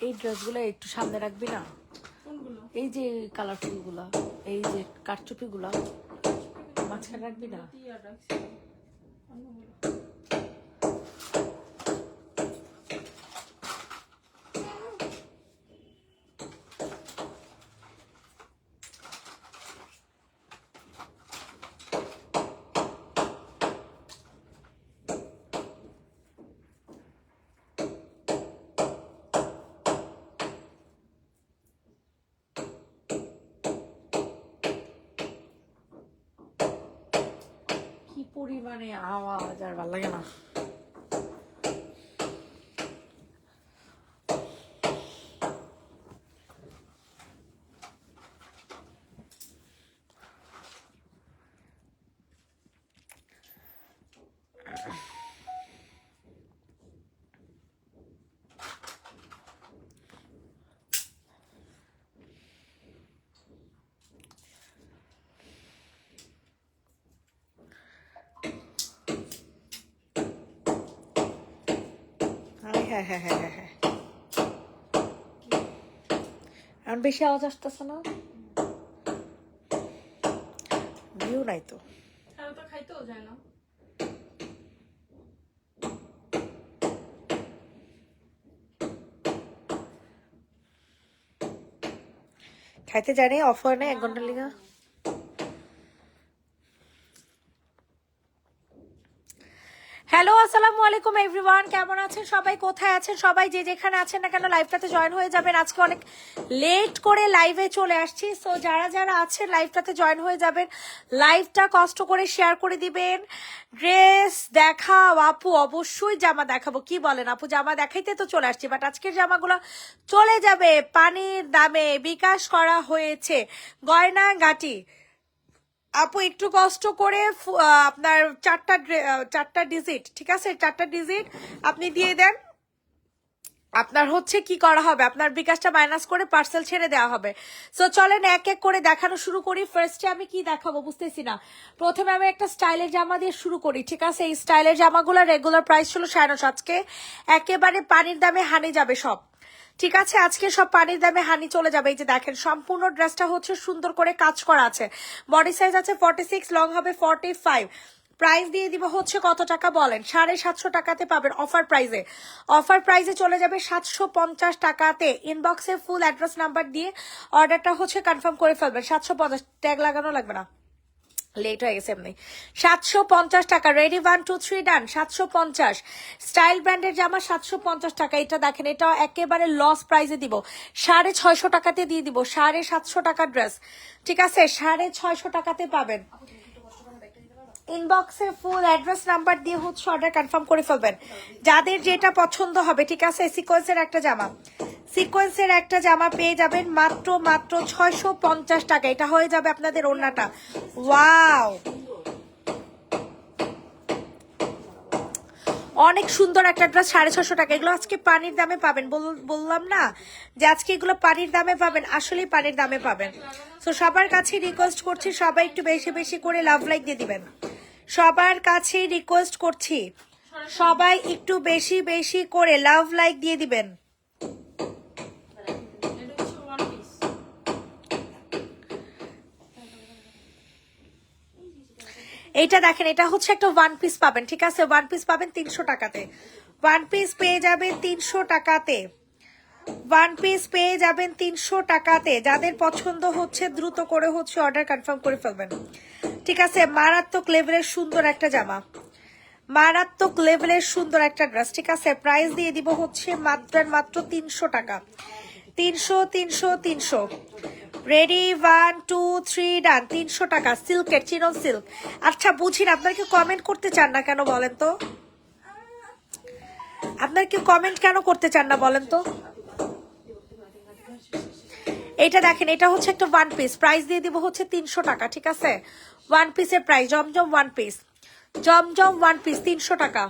এই ড্রেসগুলো একটু সামনে রাখবি না? এই যে কালারফুল গুলা, এই যে কারচুপি গুলা মাঝখানে রাখবি না? কি পরিমাণে আওয়াজ, আর ভালো লাগে না। হ্যাঁ হ্যাঁ হ্যাঁ হ্যাঁ হ্যাঁ, এখন বেশি আওয়াজ আসতেছে না? ভিউ নাই তো। খাইতেও যায় না। খাইতে জানি অফার নেই 1 ঘন্টার লিগা। হ্যালো, আসসালামু আলাইকুম এভরিওয়ান, কেমন আছেন সবাই, কোথায় আছেন সবাই, যে যেখানে আছেন না কেন লাইভটাতে জয়েন হয়ে যাবেন। আজকে অনেক লেট করে লাইভে চলে আসছি, সো যারা যারা আছেন লাইভটাতে জয়েন হয়ে যাবেন। লাইভটা কষ্ট করে শেয়ার করে দিবেন। ড্রেস দেখাও আপু, অবশ্যই জামা দেখাবো। কি বলেন আপু, জামা দেখাইতে তো চলে আসছি, বাট আজকের জামাগুলো চলে যাবে পানির দামে, বিকাশ করা হয়েছে গয়না গাটি। আপু একটু কষ্ট করে আপনার চারটা ডিজিট, ঠিক আছে, 4টা ডিজিট আপনি দিয়ে দেন। আপনার হচ্ছে কি করা হবে, আপনার বিকাশটা মাইনাস করে পার্সেল ছেড়ে দেওয়া হবে। সো চলেন এক এক করে দেখানো শুরু করি। ফার্স্টে আমি কি দেখাবো বুঝতেছি না। প্রথমে আমি একটা স্টাইলের জামা দিয়ে শুরু করি, ঠিক আছে। এই স্টাইলের জামাগুলো রেগুলার প্রাইস ছিল 950, আজকে একেবারে পানির দামে হানি যাবে সব, ঠিক আছে। আজকে সব পানির দামে হানি চলে যাবে। এই যে দেখেন, সম্পূর্ণ ড্রেসটা হচ্ছে সুন্দর করে কাজ করা আছে। বডি সাইজ আছে 46, লং হবে 45। প্রাইস দিয়ে দিব হচ্ছে কত টাকা বলেন? 750 টাকাতে পাবেন অফার প্রাইজে। অফার প্রাইজে চলে যাবে 750 টাকাতে। ইনবক্সে ফুল অ্যাড্রেস নাম্বার দিয়ে অর্ডারটা হচ্ছে কনফার্ম করে ফেলবেন। 750, ট্যাগ লাগানো লাগবে না, লেট হয়ে গেছে এমনি। 750 টাকা। রেডি 1 2 3 ডান। 750 স্টাইল ব্র্যান্ডের জামা 750 টাকা। এটা দেখেন, এটা একেবারে লস প্রাইসে দিব, 650 টাকাতে দিয়ে দিব। 750 টাকার ড্রেস, ঠিক আছে, 650 টাকাতে পাবেন। ইনবক্সে ফুল অ্যাড্রেস নাম্বার দিয়ে হচ্ছে অর্ডার কনফার্ম করে ফেলবেন, যাদের যেটা পছন্দ হবে, ঠিক আছে। সিকোয়েন্সের একটা জামা, সিকোয়েন্সের একটা জামা পেয়ে যাবেন মাত্র 650 টাকা। এটা হয়ে যাবে আপনাদের ওড়নাটা। ওয়াও, অনেক সুন্দর একটা ড্রেস, 650 টাকা। এগুলো আজকে পানির দামে পাবেন, বললাম না যে আজকে এগুলো পানির দামে পাবেন, আসলেই পানির দামে পাবেন। তো সবার কাছে রিকোয়েস্ট করছি, সবাই একটু বেশি বেশি করে লাভ লাইক দিয়ে দিবেন। সবার কাছে রিকোয়েস্ট করছি, সবাই একটু বেশি বেশি করে লাভ লাইক দিয়ে দিবেন। এইটা দেখেন, এটা হচ্ছে একটা 1 পিস পাবেন, ঠিক আছে। 1 পিস পাবেন 300 টাকাতে। 1 পিস পেয়ে যাবেন 300 টাকাতে। 1 পিস পেয়ে যাবেন 300 টাকাতে। যাদের পছন্দ হচ্ছে দ্রুত করে হচ্ছে অর্ডার কনফার্ম করে ফেলবেন, ঠিক আছে। মারাত্মক লেভেলের সুন্দর একটা জামা, মারাত্মক লেভেলের সুন্দর একটা ড্রেস, ঠিক আছে। প্রাইস দিয়ে দিব হচ্ছে মাত্র 300 টাকা। 300 300 300। রেডি 1 2 3 ডান। 300 টাকা। সিল্কের, চিনন সিল্ক। আচ্ছা বুঝিন, আপনার কি কমেন্ট করতে চান না কেন বলেন তো? আপনার কি কমেন্ট কেন করতে চান না বলেন তো? এটা দেখেন, এটা হচ্ছে একটা 1 পিস, প্রাইস দিয়ে দিব হচ্ছে 300 টাকা, ঠিক আছে। 1 পিসের প্রাইস, জমজম 1 পিস, জমজম 1 পিস 300 টাকা।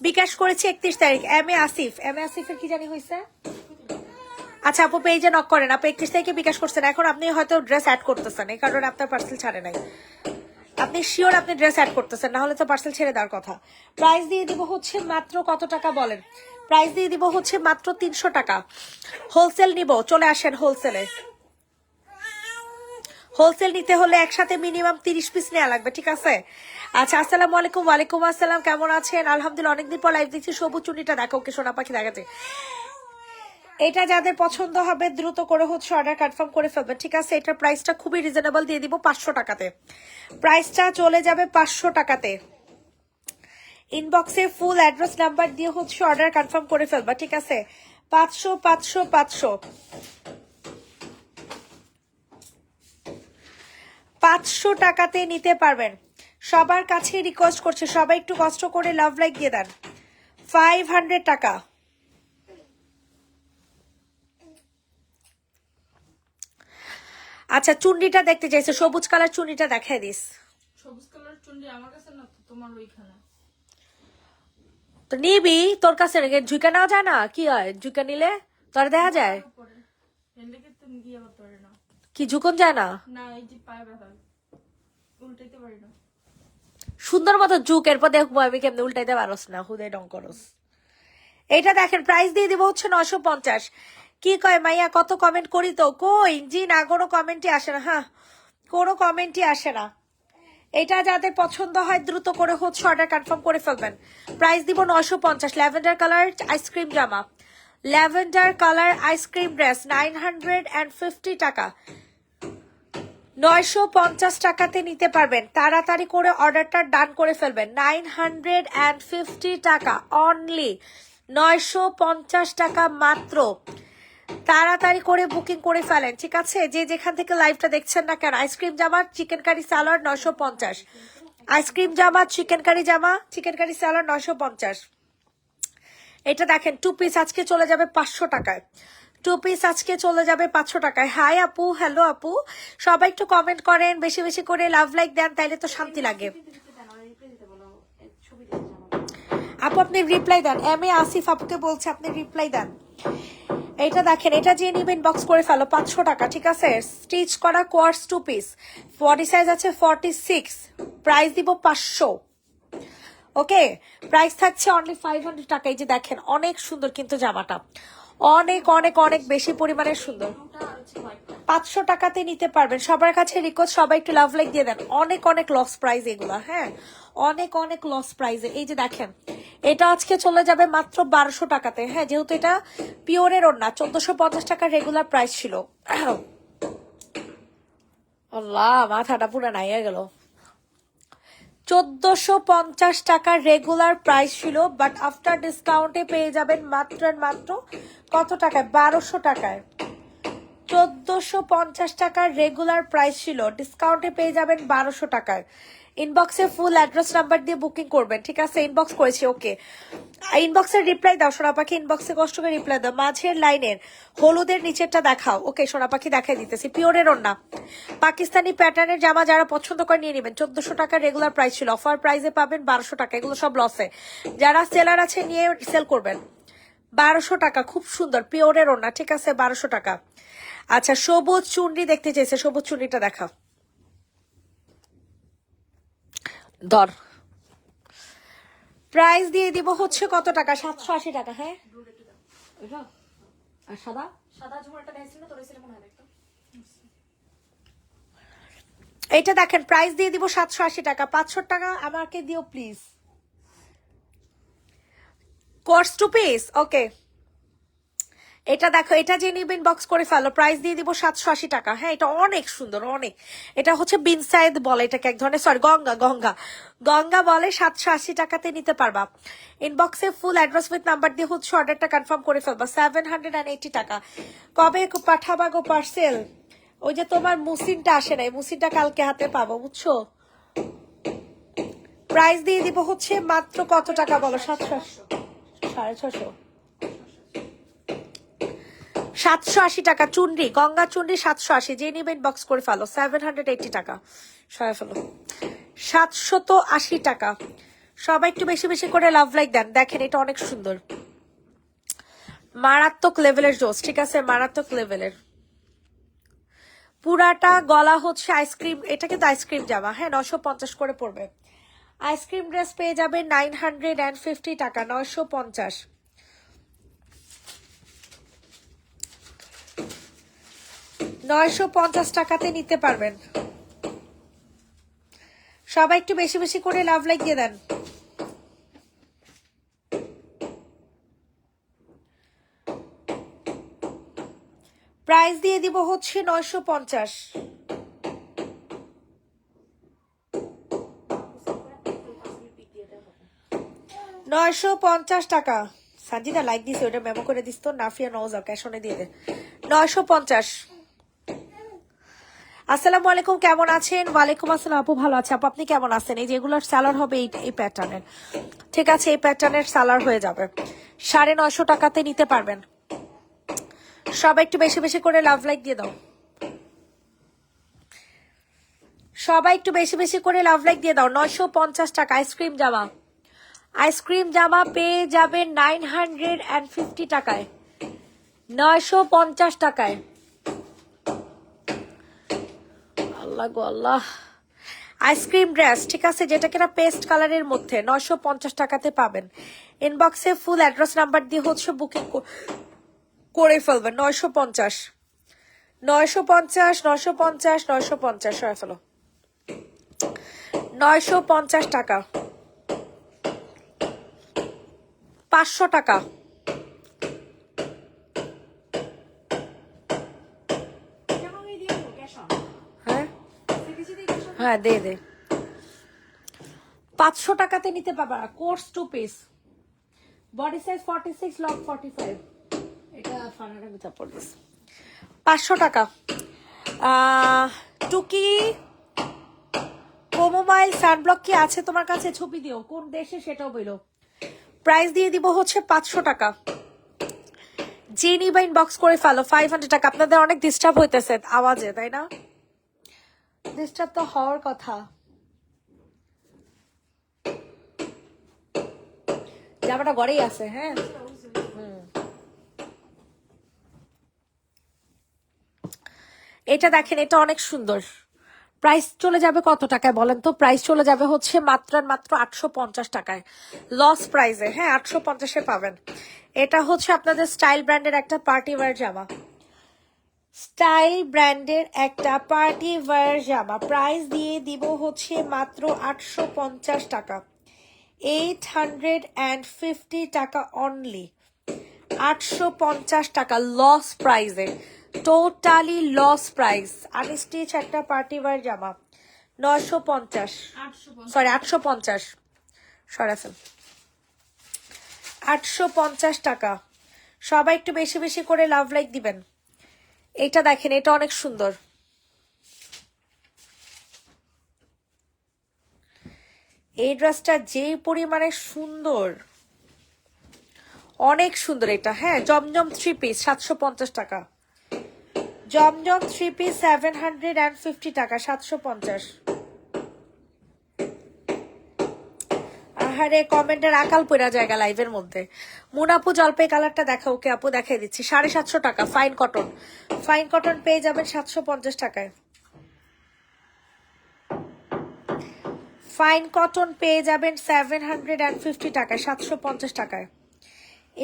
বিকাশ করেছি 31 তারিখ। এম এ আসিফের কি জানি হয়েছে। আচ্ছা আপু পেজে নক করেন, আপু 31 তারিখে বিকাশ করছেন। এখন আপনি হয়তো ড্রেস অ্যাড করতেছেন, এই কারণে আপনার পার্সেল ছাড়ে নাই। আপনি শিওর আপনি ড্রেস অ্যাড করতেছেন, না হলে তো পার্সেল ছেড়ে দেওয়ার কথা। প্রাইস দিয়ে দিব হচ্ছে মাত্র কত টাকা বলেন? প্রাইস দিয়ে দিব হচ্ছে মাত্র 300 টাকা। হোলসেল নিব, চলে আসেন হোলসেলে। হোলসেল নিতে হলে একসাথে মিনিমাম 30 পিস নেওয়া লাগবে, ঠিক আছে? আচ্ছা, আসসালামু আলাইকুম। ওয়ালাইকুম আসসালাম, কেমন আছেন? আলহামদুলিল্লাহ, অনেকদিন পর লাইভ দেখছি। সবুজ চুনিটা দেখো, ওকে সোনা পাখি দেখাচ্ছে। এটা যাদের পছন্দ হবে দ্রুত করে হচ্ছে অর্ডার কনফার্ম করে ফেলবেন, ঠিক আছে? এটার প্রাইসটা খুবই রিজনেবল, দিয়ে দিব 500 টাকাতে। প্রাইসটা চলে যাবে 500 টাকাতে। ইনবক্সে ফুল অ্যাড্রেস নাম্বার দিয়ে হচ্ছে অর্ডার কনফার্ম করে ফেলবা, ঠিক আছে? 500 500 500 500 টাকাতে নিতে পারবেন। সবার কাছে রিকোয়েস্ট করছে, সবাই একটু কষ্ট করে লাভ লাইক দিয়ে দেন। 500 টাকা। আচ্ছা, চুন্ডিটা দেখতে চাইছে, সবুজ কালার চুন্ডিটা দেখাই দিস। সবুজ কালার চুন্ডি আমার কাছে না তো, তোমার ওইখানে। তো নিবি, তোর কাছে রেখে ঝুঁকা নেওয়া যায় না? কি হয় ঝুঁকা নিলে? তোর দেখা যায় উপরে এর লেগে তো গিয়ে করতে পারি না। কি ঝুঁকন যায় না? না, এই যে পায়ে ব্যথা, উল্টাইতে পারি না। সুন্দর মতো ঝুঁক, এরপর দেখবো আমি কেমনে উল্টাইতে পারস না, হুদে ডং করস। এইটা দেখেন, প্রাইস দিয়ে দিব হচ্ছে 950। কি কয় মাইয়া, কত কমেন্ট করি তো, কই জি না, কোনো কমেন্টই আসে না। হ্যাঁ, কোনো কমেন্টই আসে না। এটা যাদের পছন্দ হয় দ্রুত করে হচ্ছে অর্ডার কনফার্ম করে ফেলবেন। প্রাইস দিব 950। ল্যাভেন্ডার কালার আইসক্রিম জামা, ল্যাভেন্ডার কালার আইসক্রিম ড্রেস 950 টাকা। 950 টাকাতে নিতে পারবেন। তাড়াতাড়ি করে অর্ডারটা ডান করে ফেলবেন। 950 টাকা অনলি, 950 টাকা মাত্র। তাড়াতাড়ি করে বুকিং করে ফেলেন, ঠিক আছে? যে যেখান থেকে লাইভটা দেখছেন না কেন। আইসক্রিম জামা, চিকেন কারি সালোয়ার 950। আইসক্রিম জামা, চিকেন কারি জামা, চিকেন কারি সালোয়ার 950। এটা দেখেন, 2 পিস আজকে চলে যাবে 500 টাকায়। 2 পিস আজকে চলে যাবে 500 টাকায়। হাই আপু, হ্যালো আপু, সবাই একটু কমেন্ট করেন, বেশি বেশি করে লাভ লাইক দেন, তাইলে তো শান্তি লাগে। আপু আপনি রিপ্লাই দেন, আসিফ আপুকে বলছে আপনি রিপ্লাই দেন। এটা দেখেন, এটা যে নিবেন বক্স করে ফেলো, 500 টাকা, ঠিক আছে? স্টিচ করা কোয়ার্স 2 পিস, বডি সাইজ আছে 46। প্রাইস দিব 500। ওকে, প্রাইস থাকছে অনলি 500 টাকা। এই যে দেখেন, অনেক সুন্দর কিন্তু জামাটা, অনেক অনেক অনেক বেশি পরিমাণে সুন্দর। 500 টাকাতে নিতে পারবেন। সবার কাছে রিকোয়েস্ট, সবাই একটু লাভ লাইক দিয়ে দেন। অনেক অনেক লস প্রাইস এগুলা, হ্যাঁ, অনেক অনেক লস প্রাইসে। এই যে দেখেন, এটা আজকে চলে যাবে মাত্র 1200 টাকাতে। হ্যাঁ, যেহেতু এটা পিওরের ওড়না, 1450 টাকা রেগুলার প্রাইস ছিল। আল্লাহ, মাথাটা পুরো নাইয়া গেল। 1450 টাকার রেগুলার প্রাইস ছিল, বাট আফটার ডিসকাউন্টে পেয়ে যাবেন মাত্র মাত্র কত টাকায়? 1200 টাকায়। 1450 টাকার রেগুলার প্রাইস ছিল, ডিসকাউন্টে পেয়ে যাবেন 1200 টাকায়। ইনবক্সে ফুল অ্যাড্রেস নাম্বার দিয়ে বুকিং করবেন, ঠিক আছে? ইনবক্স করেছি, ওকে। ইনবক্সের রিপ্লাই দাও সোনা পাখি, ইনবক্সে কষ্ট করে রিপ্লাই দাও। মাঝের লাইনের হলুদের নিচেরটা দেখাও, ওকে সোনা পাখি দেখাই দিতেছি। পিওরের ওড়না, পাকিস্তানি প্যাটার্নের জামা যারা পছন্দ করে নিয়ে নেবেন। 1400 টাকা রেগুলার প্রাইস ছিল, অফার প্রাইসে পাবেন 1200 টাকা। এগুলো সব লসে, যারা সেলার আছে নিয়ে সেল করবেন। 1200 টাকা, খুব সুন্দর পিওরের ওড়না, ঠিক আছে? 1200 টাকা। আচ্ছা, সবুজ চুন্ডি দেখতে চাইছে, সবুজ চুন্ডিটা দেখা ধর। প্রাইস দিয়ে দিব হচ্ছে কত টাকা? 780 টাকা। হ্যাঁ, আর সাদা সাদা ঝুমারটা দেখছিল তোর ছিল মনে হয় দেখতো। এইটা দেখেন, প্রাইস দিয়ে দিব 780 টাকা। 500 টাকা আমাকে দিও প্লিজ। কোর্স 2 পিস, ওকে। এটা দেখো, এটা যে নিবেন বক্স করে ফেলো। প্রাইস দিয়ে দিব 780 টাকা। হ্যাঁ, এটা অনেক সুন্দর, অনেক। এটা হচ্ছে বিনসাইদ বলে এটাকে, এক ধরনের, সরি গঙ্গা গঙ্গা গঙ্গা বলে। 780 টাকাতে নিতে পারবা। ইনবক্সে ফুল অ্যাড্রেস উইথ নাম্বার দিয়ে হচ্ছে অর্ডারটা কনফার্ম করে ফেলবা। 780 টাকা। কবে পাঠাবা গো পার্সেল? ওই যে তোমার মুসিনটা আসে নাই, মুসিনটা কালকে হাতে পাবো, বুঝছো? প্রাইস দিয়ে দিব হচ্ছে মাত্র কত টাকা বলো? 780, 650, 780 টাকা। চুনরি, গঙ্গা চুনরি 780। যে নিবেন বক্স করে ফেলো। 780 টাকা, সবাই ফেলো। 780 টাকা। সবাই একটু বেশি বেশি করে লাভ লাইক দেন। দেখেন, এটা অনেক সুন্দর, মারাত্মক লেভেলের জোস, ঠিক আছে? মারাত্মক লেভেলের। পুরাটা গলা হচ্ছে আইসক্রিম, এটা কিন্তু আইসক্রিম জামা। হ্যাঁ, 950 করে পড়বে। আইসক্রিম ড্রেস পেয়ে যাবে 950 টাকা, 950। 950 টাকাতে নিতে পারবেন। সবাই একটু বেশি বেশি করে লাভ লাইক দিয়ে দেন। প্রাইস দিয়ে দিব হচ্ছে 950। 950 টাকা। সাজিদা লাইক দিছে, ওটা মেমো করে দিস তো। নাফিয়া নওজা ক্যাশ অনে দিয়ে দে। 950। আসসালামু আলাইকুম, কেমন আছেন? ওয়ালাইকুম আসসালাম আপু, ভালো আছে আপু, আপনি কেমন আছেন? এই যেগুলোর সালার হবে এই প্যাটার্নের, ঠিক আছে, এই প্যাটার্নের সালার হয়ে যাবে। 950 টাকাতে নিতে পারবেন। সবাই একটু বেশি বেশি করে লাভ লাইক দিয়ে দাও। সবাই একটু বেশি বেশি করে লাভ লাইক দিয়ে দাও। 950 টাকা আইসক্রিম জামা। আইসক্রিম জামা পেয়ে যাবেন 950 টাকায়, 950 টাকায়। আল্লাহ গো আল্লাহ। আইসক্রিম ড্রেস, ঠিক আছে, যেটা কিনা পেস্ট কালারের মধ্যে 950 টাকাতে পাবেন। ইনবক্সে ফুল অ্যাড্রেস নাম্বার দিয়ে হচ্ছে বুকিং করে ফেলবেন। 950 950 950 950 সরে ফেলো। 950 টাকা। 500 টাকা। হ্যাঁ হ্যাঁ, দে দে। 500 টাকাতে নিতে পারবা। Course 2 piece, body size 46, long 45। এটা ফানারের ভিতর পড়িস। 500 টাকা। টুকি কোমোমাইল সানব্লক কি আছে তোমার কাছে? ছবি দিও, কোন দেশে সেটাও বলো। প্রাইস দিয়ে দিব হচ্ছে 500 টাকা। জিনি বা ইনবক্স করে ফেলো। 500 টাকা। আপনাদের অনেক ডিস্টার্ব হইতেছে আওয়াজে, তাই না? ডিস্টার্ব তো হওয়ার কথা। জামাটা ঘরেই আছে। হ্যাঁ, এটা দেখেন, এটা অনেক সুন্দর। প্রাইস চলে যাবে কত টাকায় বলেন তো? প্রাইস চলে যাবে হচ্ছে মাত্র 850 টাকায়, লস প্রাইসে। হ্যাঁ, 850-এ পাবেন। এটা হচ্ছে আপনাদের স্টাইল ব্র্যান্ডের একটা পার্টি ওয়্যার জামা। স্টাইল ব্র্যান্ডের একটা পার্টি ওয়্যার জামা। প্রাইস দিয়ে দিব হচ্ছে মাত্র 850 টাকা, 850 টাকা অনলি। 850 টাকা লস প্রাইসে, টোটালি লস প্রাইস। আনস্টিচ একটা পার্টি ওয়্যার জামা 950, সরি 850, সরাসরি 850 টাকা। সবাই একটু বেশি বেশি করে লাভ লাইক দিবেন। এটা দেখেন, এটা অনেক সুন্দর। এই ড্রেসটা যে পরিমাণে সুন্দর, অনেক সুন্দর এটা। হ্যাঁ, জমজম 3 পিস 750 টাকা। জমজম 3 পিস 750 টাকা, 750। আহারে, কমেন্টের আকাল পড়া জায়গা লাইভের মধ্যে। মুনাপু জলপাই কালারটা দেখা। ওকে আপু, দেখাই দিচ্ছি। 750 টাকা ফাইন কটন। ফাইন কটন পেয়ে যাবেন 750 টাকায়। ফাইন কটন পেয়ে যাবেন 750 টাকায়, 750 টাকায়।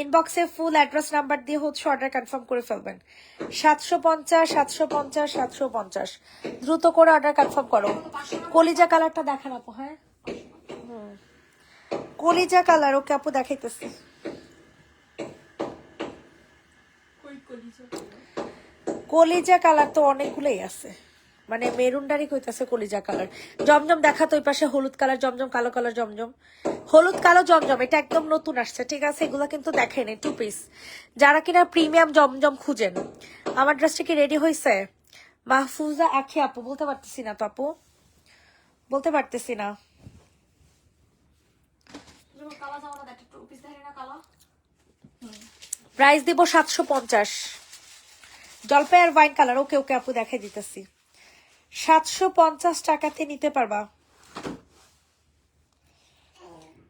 ইনবক্সে ফুল অ্যাড্রেস নাম্বার দিয়ে হচ্ছে অর্ডার কনফার্ম করে ফেলবেন। 750 750 750, দ্রুত করে অর্ডার কনফার্ম করো। কলিজা কালারটা দেখান আপু। হ্যাঁ, কলিজা কালার। ওকে আপু, দেখাইতেছি। কলিজা কালার তো অনেকগুলোই আছে, মানে মেরুনডারি কইতাছে কলিজা কালার। জমজম দেখাতো ওই পাশে, হলুদ কালার জমজম, কালো কালার জমজম, হলুদ কালো জমজম। এটা একদম নতুন আসছে, ঠিক আছে, এগুলো কিন্তু দেখেন 2 পিস। যারা কিনা প্রিমিয়াম জমজম খুঁজেন। আমার ড্রেসটা কি রেডি হয়েছে? মাহফুজা আখি আপু, বলতে পারতেছি না তো আপু, বলতে পারতেছি না। প্রাইস দিব 750। জলপাই আর ওয়াইন কালার। ওকে ওকে আপু, দেখাই দিতেছি। 750 টাকাতে নিতে পারবা।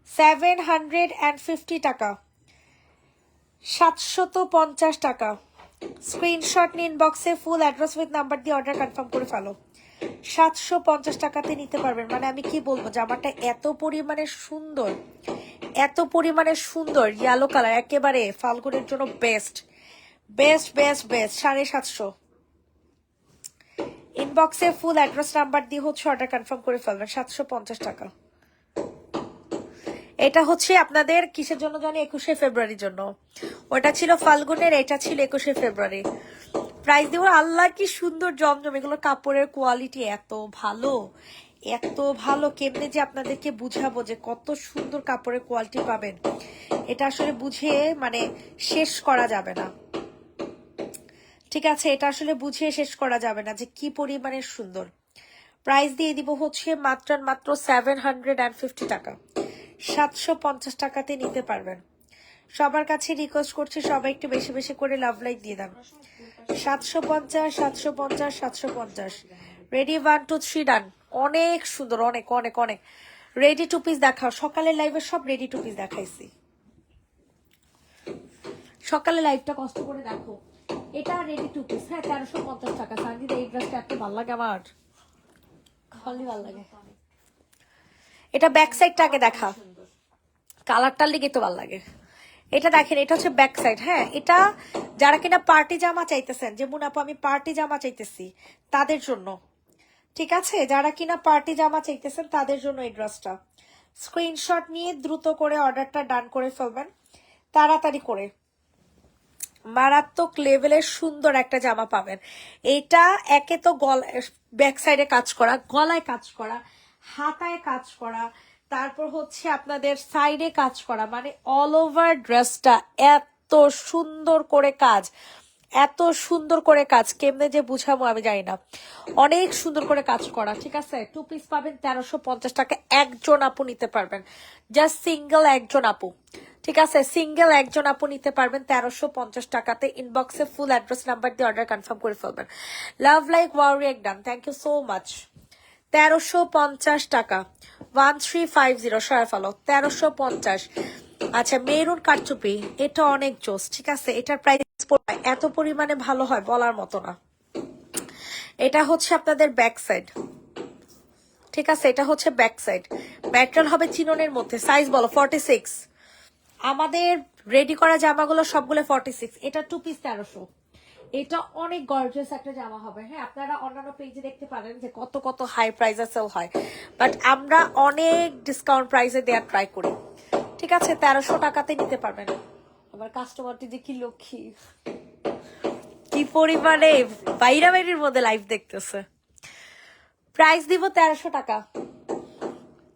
750 টাকা, 750 টাকা। স্ক্রিনশট নিন, বক্সে ফুল অ্যাড্রেস উইথ নাম্বার দিয়ে অর্ডার কনফার্ম করে ফেলো। 750 টাকাতে নিতে পারবেন। মানে আমি কি বলবো, জামাটা এত পরিমাণে সুন্দর, এত পরিমাণে সুন্দর। ইয়েলো কালার, একেবারে ফাল্গুনের জন্য বেস্ট বেস্ট বেস্ট বেস্ট। 750। ইনবক্সে ফুল অ্যাড্রেস নাম্বার দিয়ে হচ্ছে অর্ডার কনফার্ম করে ফেলবেন। 750 টাকা। এটা হচ্ছে আপনাদের কিসের জন্য জানি, 21শে ফেব্রুয়ারির জন্য। ওটা ছিল ফাল্গুনের, এটা ছিল 21শে ফেব্রুয়ারি। প্রাইস দিব। আল্লাহ কি সুন্দর জমজম, এগুলো কাপড়ের কোয়ালিটি এত ভালো, এত ভালো, কেমনে যে আপনাদেরকে বুঝাবো যে কত সুন্দর কাপড়ের কোয়ালিটি পাবেন, এটা আসলে বুঝে মানে শেষ করা যাবে না। ঠিক আছে, এটা আসলে বুঝিয়ে শেষ করা যাবে না যে কি পরিমাণের সুন্দর। প্রাইস দিয়ে দিব হচ্ছে মাত্র 750 টাকা। 750 টাকাতে নিতে পারবেন। সবার কাছে রিকোয়েস্ট করছি সবাই একটু বেশি বেশি করে লাভ লাইক দিয়ে দেন। 750 750 750। রেডি 1 2 3 ডান। অনেক সুন্দর, অনেক অনেক অনেক। রেডি টু পিস দেখাও। সকালের লাইভে সব রেডি টু পিস দেখাইছি। সকালে লাইভটা কষ্ট করে দেখো। এটা রেডি টু পিস, হ্যাঁ 1350 টাকা। সানজিদ এই ড্রেসটা এত ভালো লাগে আমার, খালি ভালো লাগে। এটা ব্যাক সাইডটা আগে দেখা, কালারটার লিগে তো ভালো লাগে। এটা দেখেন, এটা হচ্ছে ব্যাক সাইড। হ্যাঁ, এটা যারা কিনা পার্টি জামা চাইতেছেন, যেমন আপু আমি পার্টি জামা চাইতেছি তাদের জন্য, ঠিক আছে, যারা কিনা পার্টি জামা চাইতেছেন তাদের জন্য এই ড্রেসটা। স্ক্রিনশট নিয়ে দ্রুত করে অর্ডারটা ডান করে ফেলবেন, তাড়াতাড়ি করে। মারাত্মক লেভেলের সুন্দর একটা জামা পাবেন। এটা একে তো ব্যাক সাইডে কাজ করা, গলায় কাজ করা, হাতায় কাজ করা, তারপর হচ্ছে আপনাদের সাইডে কাজ করা, মানে অল ওভার ড্রেসটা এত সুন্দর করে কাজ, এত সুন্দর করে কাজ, কেমনে যে বুঝাবো আমি জানি না। অনেক সুন্দর করে কাজ করা, ঠিক আছে। টু পিস পাবেন 1350 টাকা। একজন আপু নিতে পারবেন, জাস্ট সিঙ্গেল একজন আপু, ঠিক আছে, সিঙ্গেল একজন আপু নিতে পারবেন 1350 টাকাতে। ইনবক্সে ফুল অ্যাড্রেস নাম্বার দিয়ে অর্ডার কনফার্ম করে ফেলবেন। লাভ লাইক ওয়ারি একদম, থ্যাংক ইউ সো মাচ। 1350 টাকা। 1350 সরাই ফেলো, 1350। আচ্ছা, মেরুন কারচুপি, এটা অনেক জোস, ঠিক আছে। এটার প্রাইস এত পরিমাণে ভালো হয় বলার মতো না। এটা হচ্ছে আপনাদের ব্যাক সাইড, ঠিক আছে, এটা হচ্ছে ব্যাক সাইড। ম্যাটেরিয়াল হবে চিননের মধ্যে। সাইজ বলো 46। আমাদের রেডি করা জামাগুলো সবগুলো 46। এটা টু পিস 1300। এটা অনেক গর্জিয়াস একটা জামা হবে। হ্যাঁ, আপনারা অন্যান্য পেজে দেখতে পারেন যে কত কত হাই প্রাইসে সেল হয়, বাট আমরা অনেক ডিসকাউন্ট প্রাইসে দেওয়ার ট্রাই করি, ঠিক আছে। 1300 টাকাতে নিতে পারবেন। আমার কাস্টমারটি যে কি লক্ষ্মী, কি পরিমাণে বাইরা বাইরের মধ্যে লাইভ দেখতেছে। প্রাইস দিব 1300 টাকা।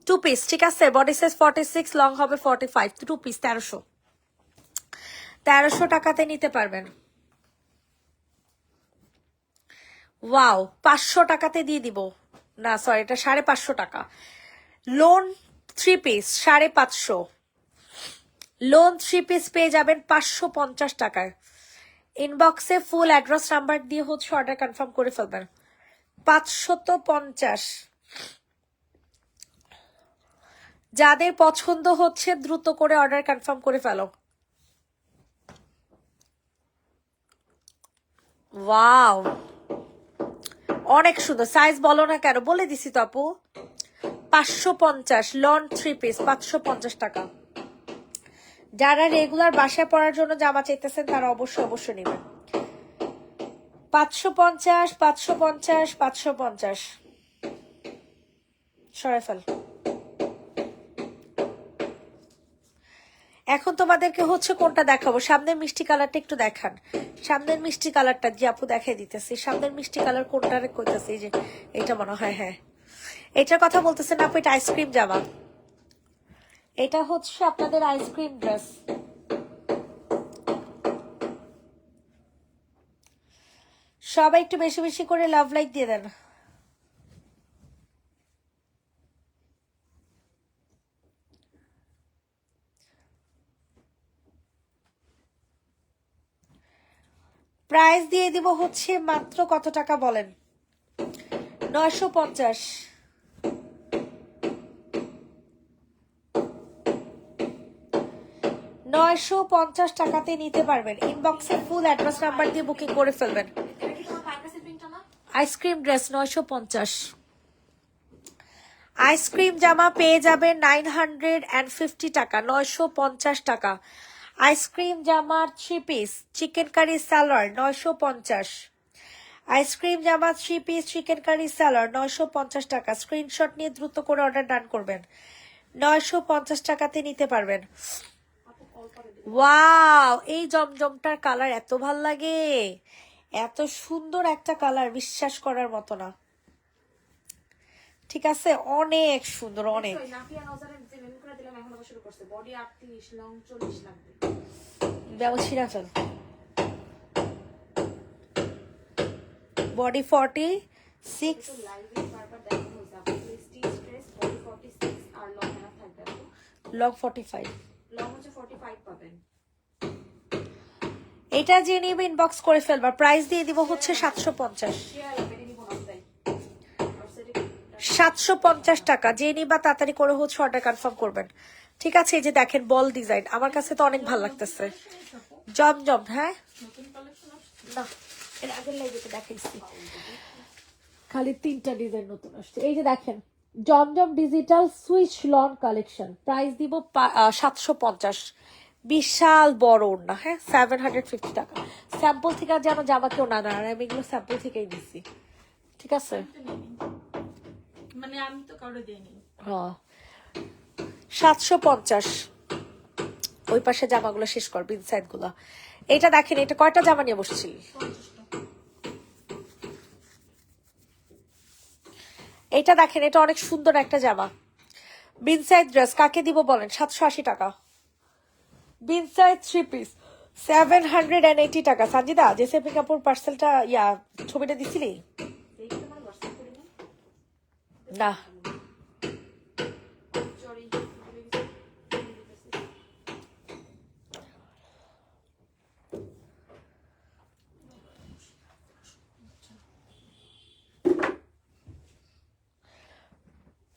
টু পিস, ঠিক আছে। বডি সাইজ 46, লং হবে 45। Two piece 1300। 1300 টাকাতে নিতে পারবেন। ওয়াও, 500 টাকাতে দিয়ে দিব। না সরি, এটা 550 টাকা। Loan 3 piece 550। লোন 3 পিস পেয়ে যাবেন 550 টাকায়। ইনবক্সে ফুল অ্যাড্রেস নাম্বার দিয়ে হচ্ছে অর্ডার কনফার্ম করে ফেলবেন। 550। যাদের পছন্দ হচ্ছে দ্রুত করে অর্ডার কনফার্ম করে ফেলো। ওয়াও, অনেক সুন্দর। সাইজ বলো না কেন, বলে দিছি তো আপু। 550 লন 3 পিস 550 টাকা। যারা রেগুলার বাসায় পরার জন্য জামা চাইতেছেন তারা অবশ্যই অবশ্যই নেবেন। 550 550 550। সরাই ফেল। এখন তোমাদেরকে হচ্ছে কোনটা দেখাবো, সামনের মিষ্টি কালারটা একটু দেখান। সামনের মিষ্টি কালারটা যে আপু দেখাই দিতেছি। সামনের মিষ্টি কালার কোনটা কইতেছি, এই যে এটা মনে হয়, হ্যাঁ এটার কথা বলতেছেন আপু। এটা আইসক্রিম জামা, এটা হচ্ছে আপনাদের আইসক্রিম ড্রেস। সবাই একটু বেশি বেশি করে লাভ লাইক দিয়ে দেন। প্রাইস দিয়ে দিব হচ্ছে মাত্র কত টাকা বলেন, 950। 950 টাকাতে নিতে পারবেন। ইনবক্সে ফুল অ্যাড্রেস নাম্বার দিয়ে বুকিং করে ফেলবেন। Ice cream dress 950। আইসক্রিম জামা পেয়ে যাবেন 950 টাকা, 950 টাকা। আইসক্রিম জামার 3 piece chicken curry salwar 950। Ice cream জামা 3 পিস চিকেন কারি স্যালাড 950 টাকা। স্ক্রিনশট নিয়ে দ্রুত করে অর্ডার ডান করবেন। 950 টাকাতে নিতে পারবেন। ওয়াও, এই জমজমটার কালার এত ভাল লাগে, এত সুন্দর একটা কালার, বিশ্বাস করার মতো না। ঠিক আছে, অনেক সুন্দর, অনেক। ব্যবসিরা চল বডি 46 লং 45। এটা যে নিবে ইনবক্স করে ফেলবা। প্রাইস দিয়ে দিব হচ্ছে 750। 750 টাকা। যে নিবা তাড়াতাড়ি করে হচ্ছে অর্ডার কনফার্ম করবেন। ঠিক আছে, এই যে দেখেন বল ডিজাইন, আমার কাছে তো অনেক ভালো লাগতেছে। জমজম, হ্যাঁ না, এর আগের লাইভে তো দেখাইছি, খালি 3টা ডিজাইন নতুন আসছে। এই যে দেখেন Zamzam digital switch lawn collection, price দিব 750। বিশাল বড় ওড়না, হ্যাঁ 750 টাকা। স্যাম্পল থেকে যেন জামা কেউ না নেয়, আমি এগুলো স্যাম্পল থেকেই দিচ্ছি। ঠিক আছে, মানে আমি তো কাউরে দেইনি। হ্যাঁ 750। ওই পাশে জামাগুলো শেষ কর, ইনসাইড গুলা। এটা দেখেন, এটা কয়টা জামা নিয়ে বসছিলি? এটা দেখেন, এটা অনেক সুন্দর একটা জামা। বিনসাইড ড্রেস কাকে দিব বলেন? 780 টাকা। বিনসাইড 3 পিস 780 টাকা। সানজিদা জেসিপি কাপুর পার্সেলটা ছবিটা দিছিলি না?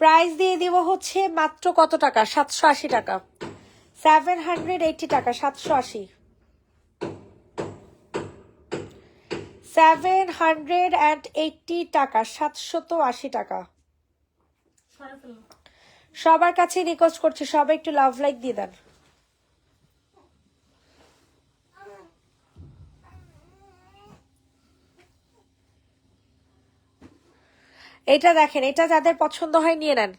প্রাইস দিয়ে দিব হচ্ছে মাত্র কত টাকা? 780 টাকা। 780 টাকা, 780। 780 টাকা, 780 টাকা। সবার কাছে রিকোয়েস্ট করছি, সবাই একটু লাভ লাইক দিয়ে দেন। এটা দেখেন, এটা যাদের পছন্দ হয় নিয়ে নেন।